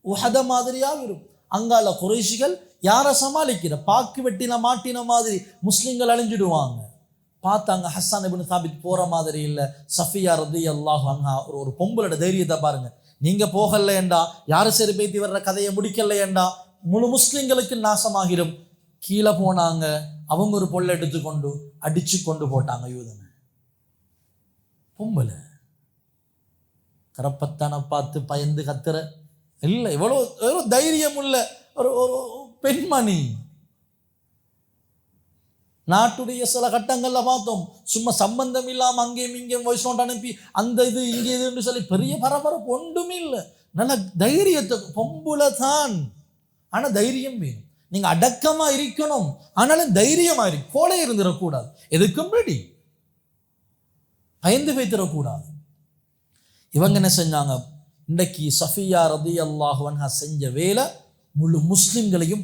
உஹத மாதிரியாவிரும். அங்கால குறைஷிகள் யாரை சமாளிக்கிற, பாக்கு வெட்டின மாட்டின மாதிரி முஸ்லிம்கள் அழிஞ்சிடுவாங்க. பார்த்தாங்க ஹஸ்ஸான் இப்னு சாபித் போற மாதிரி இல்லை. சஃபியா ரலியல்லாஹு அன்ஹா ஒரு பொம்பளோட தைரியத்தை பாருங்க. நீங்க போகலையண்டா, யாரு சரி பேத்தி வர்ற கதையை முடிக்கலையண்டா முழு முஸ்லிம்களுக்கு நாசமாகிடும். கீழே போனாங்க, அவங்க ஒரு பொருளை எடுத்துக்கொண்டு அடிச்சு கொண்டு போட்டாங்க யூதனை. பொம்பளை கரப்பத்தான பார்த்து பயந்து கத்துற இல்லை, எவ்வளோ தைரியம் உள்ள ஒரு பெண்மணி. நாட்டுடைய சில கட்டங்கள்ல பார்த்தோம், சும்மா சம்பந்தம் இல்லாம அங்கேயும் இங்கேயும் வாய்ஸ் நோட் அனுப்பி அந்த இது இங்கே இதுன்னு சொல்லி பெரிய பரபரப்பு ஒன்றுமே இல்லை. நல்ல தைரியத்தை, பொம்புல தான், ஆனா தைரியம் வேணும். நீங்க அடக்கமா இருக்கணும், ஆனாலும் தைரியமா இருக்கு. போல இருந்துடக்கூடாது, எதுக்கும் ரெடி, பயந்து வைத்திடக்கூடாது. இவங்க என்ன செஞ்சாங்க, இன்றைக்கு சஃபியா ரலியல்லாஹு அன்ஹா செஞ்ச வேலை முழு முஸ்லிம்களையும்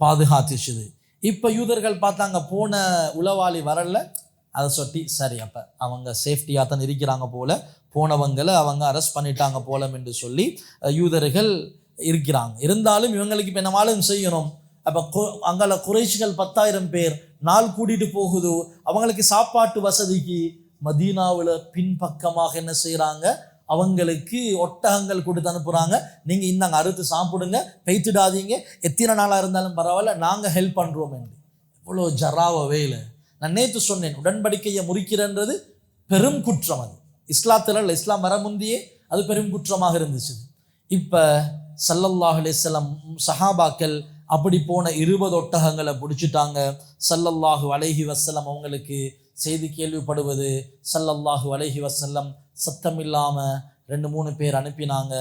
பாதுகாத்துச்சுது. இப்போ யூதர்கள் பார்த்தாங்க, போன உளவாளி வரல, அதை சொட்டி சரி அப்போ அவங்க சேஃப்டியாக தான் இருக்கிறாங்க போல, போனவங்களை அவங்க அரெஸ்ட் பண்ணிட்டாங்க போலம் என்று சொல்லி யூதர்கள் இருக்கிறாங்க. இருந்தாலும் இவங்களுக்கு இப்போ என்னமாலும் செய்யணும். அப்போ அங்கே குறைஷிகள் 10,000 பேர் நாள் கூட்டிகிட்டு போகுது. அவங்களுக்கு சாப்பாட்டு வசதிக்கு மதீனாவில் பின்பக்கமாக என்ன செய்கிறாங்க, அவங்களுக்கு ஒட்டகங்கள் கொடுத்து அனுப்புகிறாங்க. நீங்கள் இந்தாங்க அறுத்து சாப்பிடுங்க, பெய்த்துடாதீங்க, எத்தனை நாளாக இருந்தாலும் பரவாயில்ல, நாங்கள் ஹெல்ப் பண்ணுறோம் என்று. இவ்வளோ ஜராவ வேலை. நான் நேற்று சொன்னேன், உடன்படிக்கையை முறிக்கிறன்றது பெரும் குற்றம். அது இஸ்லாத்தில் இல்லை, இஸ்லாம் வர முந்தியே அது பெரும் குற்றமாக இருந்துச்சு. இப்போ ஸல்லல்லாஹு அலைஹி வஸல்லம் சஹாபாக்கள் அப்படி போன 20 ஒட்டகங்களை பிடிச்சிட்டாங்க. ஸல்லல்லாஹு அலைஹி வஸல்லம் அவங்களுக்கு செய்தி கேள்விப்படுவது. ஸல்லல்லாஹு அலைஹி வஸல்லம் சத்தம் இல்லாமல் 2-3 பேர் அனுப்பினாங்க.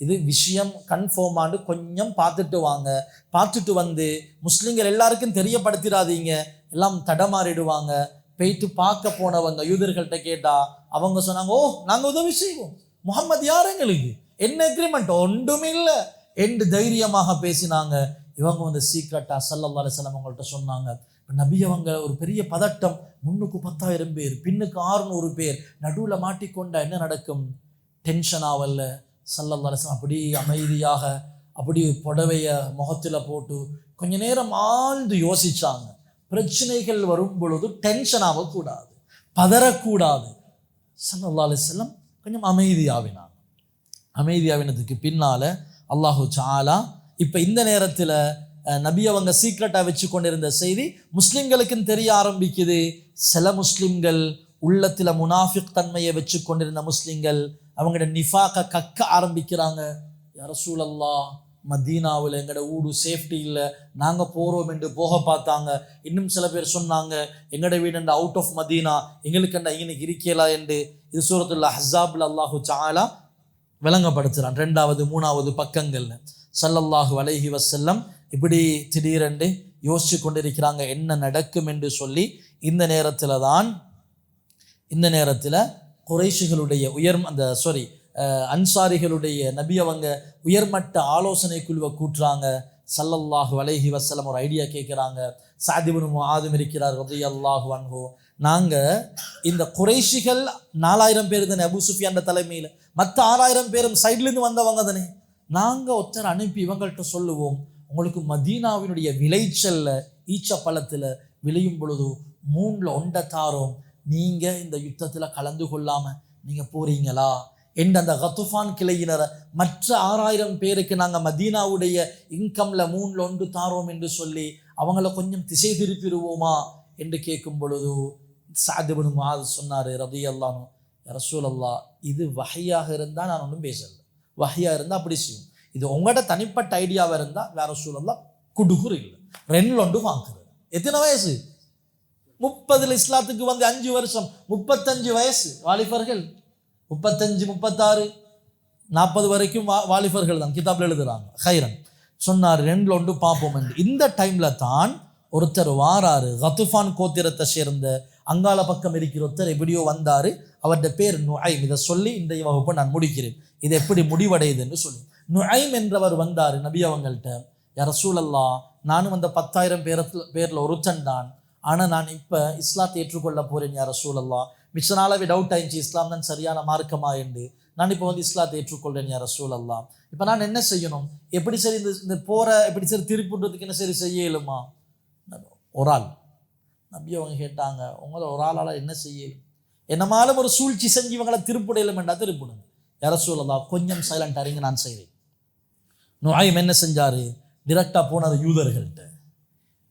இது விஷயம் கன்ஃபார்ம் ஆண்டு கொஞ்சம் பார்த்துட்டு வாங்க, பார்த்துட்டு வந்து முஸ்லீம்கள் எல்லாருக்கும் தெரியப்படுத்திடாதீங்க, எல்லாம் தடமாறிடுவாங்க. போயிட்டு பார்க்க போனவங்க யூதர்கள்ட்ட கேட்டா அவங்க சொன்னாங்க, ஓ நாங்கள் உதவி செய்வோம், முகமது யார், எங்களுக்கு என்ன எக்ரிமெண்ட் ஒன்றும் இல்லை என்று தைரியமாக பேசினாங்க. இவங்க வந்து சீக்கிரட்டா ஸல்லல்லாஹு அலைஹி வஸல்லம் அவங்கள்ட்ட சொன்னாங்க. நபி அவங்க ஒரு பெரிய பதட்டம், முன்னுக்கு 10,000 பேர், பின்னுக்கு 600 பேர், நடுவில் மாட்டிக்கொண்டா என்ன நடக்கும்? டென்ஷன் ஆவல்ல. ஸல்லல்லாஹு அலைஹி வஸல்லம் அப்படி அமைதியாக அப்படி புடவைய முகத்தில் போட்டு கொஞ்ச நேரம் ஆழ்ந்து யோசிச்சாங்க. பிரச்சனைகள் வரும் பொழுது டென்ஷன் ஆகக்கூடாது, பதறக்கூடாது. ஸல்லல்லாஹு அலைஹி வஸல்லம் கொஞ்சம் அமைதியாவினாங்க. அமைதியாவினதுக்கு பின்னால அல்லாஹு தஆலா இப்போ இந்த நேரத்தில் நபி அவங்க சீக்ரெட்டாக வச்சு கொண்டிருந்த செய்தி முஸ்லிம்களுக்குன்னு தெரிய ஆரம்பிக்குது. சில முஸ்லிம்கள் உள்ளத்தில் முனாஃபிக் தன்மையை வச்சு கொண்டிருந்த முஸ்லிம்கள் அவங்களோட நிஃபாக்க கக்க ஆரம்பிக்கிறாங்க. யா ரசூலல்லாஹ், மதீனாவில் எங்களோட ஊடு சேஃப்டி இல்லை, நாங்கள் போகிறோம் என்று போக பார்த்தாங்க. இன்னும் சில பேர் சொன்னாங்க, எங்களோட வீடு அவுட் ஆஃப் மதீனா, எங்களுக்கு இன்னைக்கு இருக்கலாம் என்று. இது சூரத்துல் அஹ்ஸாப்ல அல்லாஹு தஆலா விளங்கப்படுத்துகிறான் 2வது 3வது பக்கங்கள்ல. ஸல்லல்லாஹு அலைஹி வஸல்லம் இப்படி திடீரென்று யோசிச்சு கொண்டிருக்கிறாங்க என்ன நடக்கும் என்று சொல்லி. இந்த நேரத்தில் குறைஷிகளுடைய அன்சாரிகளுடைய நபி அவங்க உயர்மட்ட ஆலோசனை குழுவை கூட்டுறாங்க. ஸல்லல்லாஹு அலைஹி வஸல்லம் ஒரு ஐடியா கேட்குறாங்க. சஅத் இப்னு முஆதும் இருக்கிறார் ரலியல்லாஹு அன்ஹு. நாங்கள் இந்த குறைஷிகள் 4000 பேர் தானே அபூ சுஃபியான் தலைமையில், மற்ற 6000 பேரும் சைட்லேருந்து வந்தவங்க தானே, நாங்கள் ஒருத்தர் அனுப்பி இவங்கள்ட்ட சொல்லுவோம், உங்களுக்கு மதீனாவினுடைய விளைச்சல்ல ஈச்ச பழத்தில் விளையும் பொழுது 3ல் 1 தாரோம், நீங்கள் இந்த யுத்தத்தில் கலந்து கொள்ளாமல் நீங்கள் போறீங்களா என்று அந்த கத்துஃபான் கிளையினர் மற்ற 6000 பேருக்கு நாங்கள் மதீனாவுடைய இன்கம்ல 3ல் 1 தாரோம் என்று சொல்லி அவங்கள கொஞ்சம் திசை திருப்பிடுவோமா என்று கேட்கும் பொழுது சஅத் இப்னு முஆத் சொன்னார் ரலியல்லாஹு அன்ஹு, யா ரசூலல்லாஹ், இது வஹையாக இருந்தால் நான் ஒன்றும் பேசலை, வஹையாக இருந்தால் அப்படி செய்யும், இது உங்களோட தனிப்பட்ட ஐடியாவாக இருந்தால் யா ரசூலல்லாஹ் குடுகுறு இல்லை, 2ல் 1 வாங்குறது. எத்தனை வயசு? 30 இஸ்லாத்துக்கு வந்து 5 வருஷம், 35 வயசு வாலிபர்கள், 35 36 40 வரைக்கும் வாலிபர்கள் தான் கிதாபில் எழுதுறாங்க. ஹைரன் சொன்னார் 2ல் 1 பார்ப்போம் என்று. இந்த டைம்ல தான் ஒருத்தர் வாராரு, கத்துஃபான் கோத்திரத்தை சேர்ந்த அங்கால பக்கம் இருக்கிற ஒருத்தர் எப்படியோ வந்தாரு. அவருடைய பேர் நுஐம். இதை சொல்லி இந்த வகுப்பை நான் முடிக்கிறேன், இது எப்படி முடிவடையுதுன்னு சொல்லி. நுஐம் என்றவர் வந்தார் நபி அவங்கள்ட்ட, யா ரசூலல்லாஹ், நானும் அந்த 10,000 பேரில் ஒருத்தன் தான், ஆனால் நான் இப்போ இஸ்லாத்தை ஏற்றுக்கொள்ள போகிறேன் யா ரசூலல்லாஹ், மிச்ச நாளாவே டவுட் ஆயிடுச்சு இஸ்லாம் தான் சரியான மார்க்கமா என்று, நான் இப்போ வந்து இஸ்லாத்தை ஏற்றுக்கொள்றேன் யா ரசூலல்லாஹ், இப்போ நான் என்ன செய்யணும், எப்படி சரி இந்த போற எப்படி சரி திருப்பிடுறதுக்கு என்ன சரி செய்ய இயலுமா? ஒரு ஆள் நபி அவங்க கேட்டாங்க, உங்களை ஒரு ஆளால் என்ன செய்ய, என்னமாலும் ஒரு சூழ்ச்சி செஞ்சு இவங்களை திருப்பிடையிலும் என்றா திருப்பிடுங்க. யா ரசூலல்லாஹ், கொஞ்சம் சைலண்ட் அறிங்க, நான் செய்கிறேன். நுஐம் என்ன செஞ்சாரு, டிரெக்டாக போனார்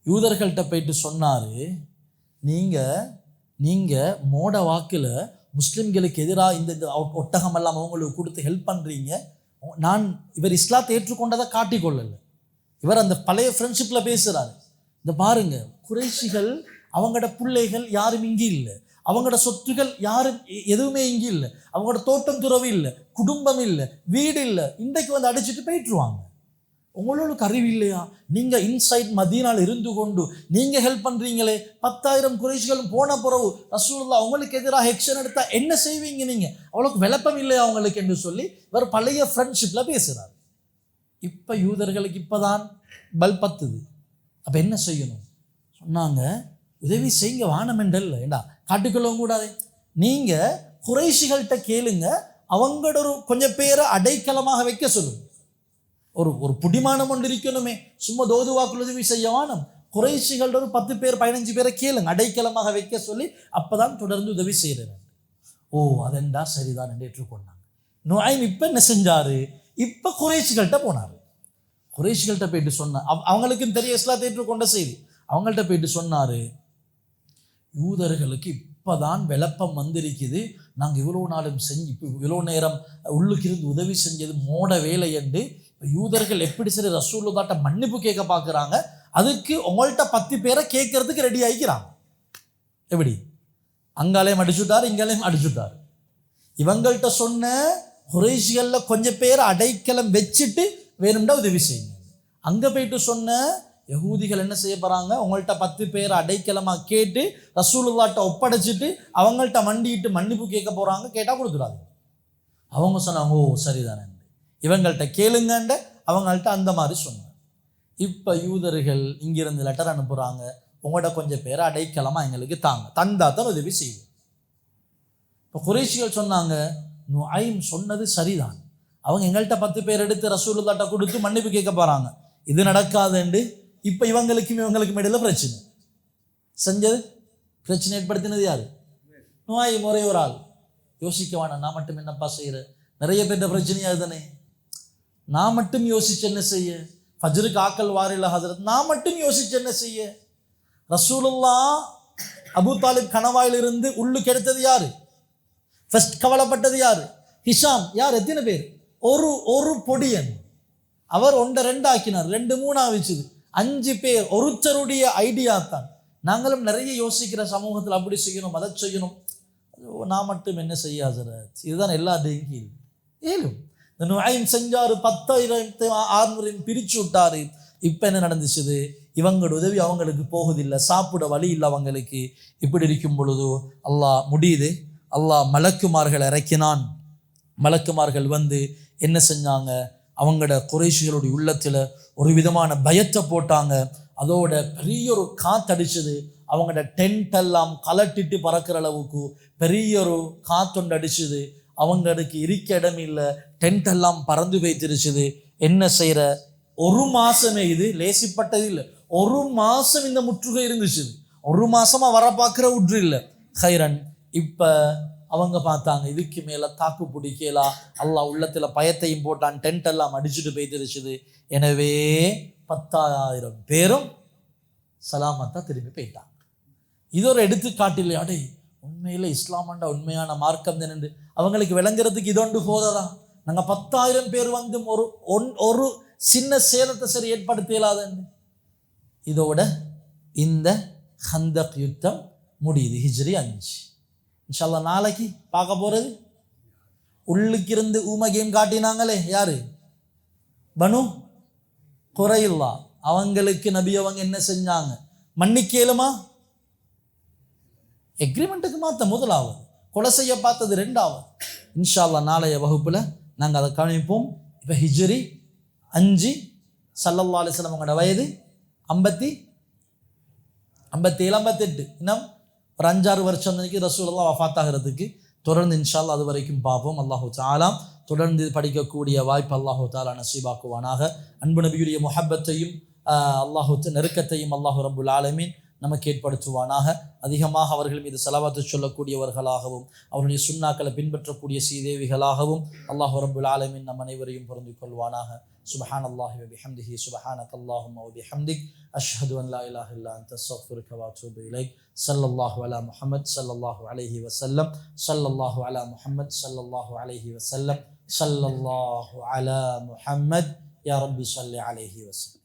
யூதர்கள்ட்ட போயிட்டு சொன்னார், நீங்கள் மோட வாக்கில் முஸ்லிம்களுக்கு எதிராக இந்த ஒட்டகம் எல்லாம் அவங்களுக்கு கொடுத்து ஹெல்ப் பண்ணுறீங்க, இவர் இஸ்லாத்தை ஏற்றுக்கொண்டதை காட்டிக்கொள்ளலை, இவர் அந்த பழைய ஃப்ரெண்ட்ஷிப்பில் பேசுகிறாரு. இந்த பாருங்க, குறைஷிகள் அவங்களோட பிள்ளைகள் யாரும் இங்கே இல்லை, அவங்களோட சொத்துகள் யாரும் எதுவுமே இங்கே இல்லை, அவங்களோட தோட்டம் துறவு இல்லை, குடும்பம் இல்லை, வீடு இல்லை, இன்றைக்கு வந்து அடிச்சுட்டு போயிட்டுருவாங்க. உங்களுக்கு அறிவு இல்லையா? நீங்கள் இன்சைட் மதீனாவில் இருந்து கொண்டு நீங்கள் ஹெல்ப் பண்ணுறீங்களே, 10,000 குறைஷிகளும் போன பிறகு ரசூலுல்லாஹ் அவங்களுக்கு எதிராக ஆக்ஷன் எடுத்தால் என்ன செய்வீங்க நீங்கள்? அவ்வளோக்கு விளப்பம் இல்லையா அவங்களுக்கு என்று சொல்லி இவர் பழைய ஃப்ரெண்ட்ஷிப்பில் பேசுகிறார். இப்போ யூதர்களுக்கு இப்போதான் பல் பத்துது. அப்போ என்ன செய்யணும் சொன்னாங்க, உதவி செய்யுங்க, வானமெண்டல் ஏண்டா காட்டுக்கொள்ளவும் கூடாது, நீங்கள் குறைஷிகள்கிட்ட கேளுங்க, அவங்களோட ஒரு கொஞ்சம் பேரை அடைக்கலமாக வைக்க சொல்லுங்க. ஒரு புடிமானம் ஒன்று இருக்கணுமே, சும்மா தோதுவாக்குள் உதவி செய்ய வானம். குறைஷிகளோட ஒரு 10 பேர் 15 பேரை கேளுங்க, அடைக்கலமாக வைக்க சொல்லி, அப்போதான் தொடர்ந்து உதவி செய்கிறேன். ஓ அதெண்டா சரிதான் என்று ஏற்றுக்கொண்டாங்க. நுஐம் இப்போ என்ன செஞ்சாரு, இப்போ குறைஷிகள்கிட்ட போனார். குறைஷிகள்கிட்ட போயிட்டு சொன்னார், அவங்களுக்கும் தெரிய இஸ்லாத்தை ஏற்றுக்கொண்ட செய்தி, அவங்கள்ட்ட போயிட்டு சொன்னார், யூதர்களுக்கு இப்போதான் விளப்பம் வந்திருக்குது, நாங்கள் இவ்வளோ நாளும் செஞ்சு இப்போ இவ்வளோ நேரம் உள்ளுக்கு இருந்து உதவி செஞ்சது மோட வேலை என்று யூதர்கள் எப்படி சரி ரசூலுல்லாஹ்ட்ட மன்னிப்பு கேட்க பார்க்குறாங்க, அதுக்கு உங்கள்கிட்ட 10 பேரை கேட்கறதுக்கு ரெடி ஆகிக்கிறாங்க. எப்படி அங்காலையும் அடிச்சுட்டார், இங்காலையும் அடிச்சுட்டார். இவங்கள்ட்ட சொன்ன குறைஷிகளில் கொஞ்சம் பேர் அடைக்கலம் வச்சுட்டு வேணும்டா உதவி செய்யுங்க. அங்கே போயிட்டு சொன்ன யகூதிகள் என்ன செய்ய போகிறாங்க, உங்கள்கிட்ட 10 பேர் அடைக்கலமாக கேட்டு ரசூலுல்லாஹ்ட்ட ஒப்படைச்சிட்டு அவங்கள்ட்ட மண்டிட்டு மன்னிப்பு கேட்க போகிறாங்க. கேட்டால் கொடுத்துடாது. அவங்க சொன்னாங்க, ஓ சரிதானே, இவங்கள்ட்ட கேளுங்கண்ட அவங்கள்ட்ட அந்த மாதிரி சொன்னாங்க. இப்போ யூதர்கள் இங்கிருந்து லெட்டர் அனுப்புகிறாங்க, உங்கள்கிட்ட கொஞ்சம் பேர் அடைக்கலமாக எங்களுக்கு தாங்க, தந்தா தான் உதவி செய்யுங்க. இப்போ குறைஷிகள் சொன்னாங்க, நுஐம் சொன்னது சரிதான், அவங்க எங்கள்கிட்ட 10 பேர் எடுத்து ரசூலுல்லாஹ்ட்ட கொடுத்து மன்னிப்பு கேட்க போகிறாங்க, இது நடக்காதுண்டு. இப்போ இவங்களுக்கும் இடையில பிரச்சனை செஞ்சது, பிரச்சனை ஏற்படுத்தினது யாரு? நுஐம் ஒரே ஒரு ஆள். யோசிக்க வேணாம், நான் மட்டும் என்னப்பா செய்கிறேன், நிறைய பேர்ட்ட பிரச்சனையா தானே, நான் மட்டும் யோசிச்சு என்ன செய்ய, ஃபஜ்ருக்கு ஆக்கல் வாரில ஹஜரத், நான் மட்டும் யோசிச்சு என்ன செய்ய. ரசூலுல்லாஹ் அபூ தாலிப் கணவாயிலிருந்து உள்ளுக்கு எடுத்தது யாரு? ஃபர்ஸ்ட் கவலைப்பட்டது யாரு? ஹிஷாம். யார்? எத்தனை பேர்? ஒரு பொடியன். அவர் 1 2 ஆக்கினார், 2 3 ஆகிச்சுது, 5 பேர். ஒருத்தருடைய ஐடியா தான். நாங்களும் நிறைய யோசிக்கிற சமூகத்தில், அப்படி செய்யணும் அதை செய்யணும், நான் மட்டும் என்ன செய்ய ஹஜரத், இதுதான் எல்லா டெங்கி ஏலும். இந்த நுஐம் செஞ்சாரு, 10,600 பிரிச்சு விட்டாரு. இப்போ என்ன நடந்துச்சுது, இவங்களோட உதவி அவங்களுக்கு போகுதில்லை, சாப்பிட வழி இல்லை அவங்களுக்கு. இப்படி இருக்கும் பொழுது அல்லாஹ் முடியுது, அல்லாஹ் மலக்குமார்கள் இறக்கினான். மலக்குமார்கள் வந்து என்ன செஞ்சாங்க, அவங்களோட குறைஷிகளுடைய உள்ளத்தில் ஒரு விதமான பயத்தை போட்டாங்க. அதோட பெரிய ஒரு காத்தடிச்சது, அவங்களோட டென்ட் எல்லாம் கலட்டிட்டு பறக்கிற அளவுக்கு பெரிய ஒரு காத்தொண்டு அடிச்சுது. அவங்களுக்கு இருக்க இடம் இல்லை, டென்ட் எல்லாம் பறந்து வைத்திருச்சுது. என்ன செய்கிற, 1 மாசமே, இது லேசிப்பட்டது இல்லை, 1 மாசம் இந்த முற்றுகை இருந்துச்சு. 1 மாசமா வர பார்க்குற உற்று இல்லை. ஹைரன். இப்போ அவங்க பார்த்தாங்க, இதுக்கு மேலே தாக்கு பிடிக்கலா, அல்லாஹ் உள்ளத்தில் பயத்தையும் போட்டான், டென்ட் எல்லாம் அடிச்சுட்டு போய்த்திருச்சுது. எனவே 10,000 பேரும் சலாமத்தான் திரும்பி போயிட்டாங்க. இது ஒரு எடுத்துக்காட்டு இல்லையா, அடே உண்மையில் இஸ்லாமாண்டா உண்மையான மார்க்கம் தானே அவங்களுக்கு விளங்குறதுக்கு இதொண்டு போததா. நாங்கள் 10,000 பேர் வந்து ஒரு சின்ன சேதத்தை சரி ஏற்படுத்தலாதுன்னு. இதோட இந்த ஹந்தக் யுத்தம் முடியுது. ஹிஜ்ரி 5. இன்ஷா அல்லாஹ் நாளைக்கு பார்க்க போகிறது, உள்ளுக்கு இருந்து ஊம கேம் காட்டினாங்களே யாரு? பனு குறையில்லா. அவங்களுக்கு நபி அவங்க என்ன செஞ்சாங்க, மன்னிக்கலுமா? எக்ரிமெண்ட்டுக்கு மாற்ற முதலாவது, கொலை செய்ய பார்த்தது 2வது. இன்ஷா அல்லாஹ் நாளைய வகுப்பில் நாங்கள் அதை கவனிப்போம். இப்போ ஹிஜ்ரி 5, ஸல்லல்லாஹு அலைஹி வஸல்லம் அவங்களோட வயது 57 58. இன்னும் ஒரு 5-6 வருஷம் ரசூலுல்லாஹ் வஃபாத் ஆகிறதுக்கு. தொடர்ந்து இன்ஷா அல்லாஹ் அது வரைக்கும் பார்ப்போம். அல்லாஹு தஆலா தொடர்ந்து படிக்கக்கூடிய வாய்ப்பு அல்லாஹு தஆலா நசீபாக்குவானாக. அன்பு நபியுடைய முஹப்பத்தையும் அல்லாஹு நெருக்கத்தையும் அல்லாஹு ரப்புல் ஆலமீன் நமக்கு ஏற்படுத்துவானாக. அதிகமாக அவர்கள் மீது ஸலவாத்து சொல்லக்கூடியவர்களாகவும் அவருடைய சுன்னாக்களை பின்பற்றக்கூடிய சீதேவிகளாகவும் அல்லாஹு ரப்புல் ஆலமீன் நம் அனைவரையும் பொருந்திக் கொள்வானாக. சுப்ஹானல்லாஹி வ பிஹம்திஹி சுப்ஹானக்கல்லாஹும்ம வ பிஹம்திக் அஷ்ஹது அன் லா இலாஹ இல்லா அன்த அஸ்தக்ஃபிருக வ அத்தூபு இலைக். ஸல்லல்லாஹு அலா முஹம்மத் ஸல்லல்லாஹு அலைஹி வஸல்லம். ஸல்லல்லாஹு அலா முஹம்மத் ஸல்லல்லாஹு அலைஹி வஸல்லம். ஸல்லல்லாஹு அலா முஹம்மத். யா ரப்பி ஸல்லி அலைஹி வஸல்லம்.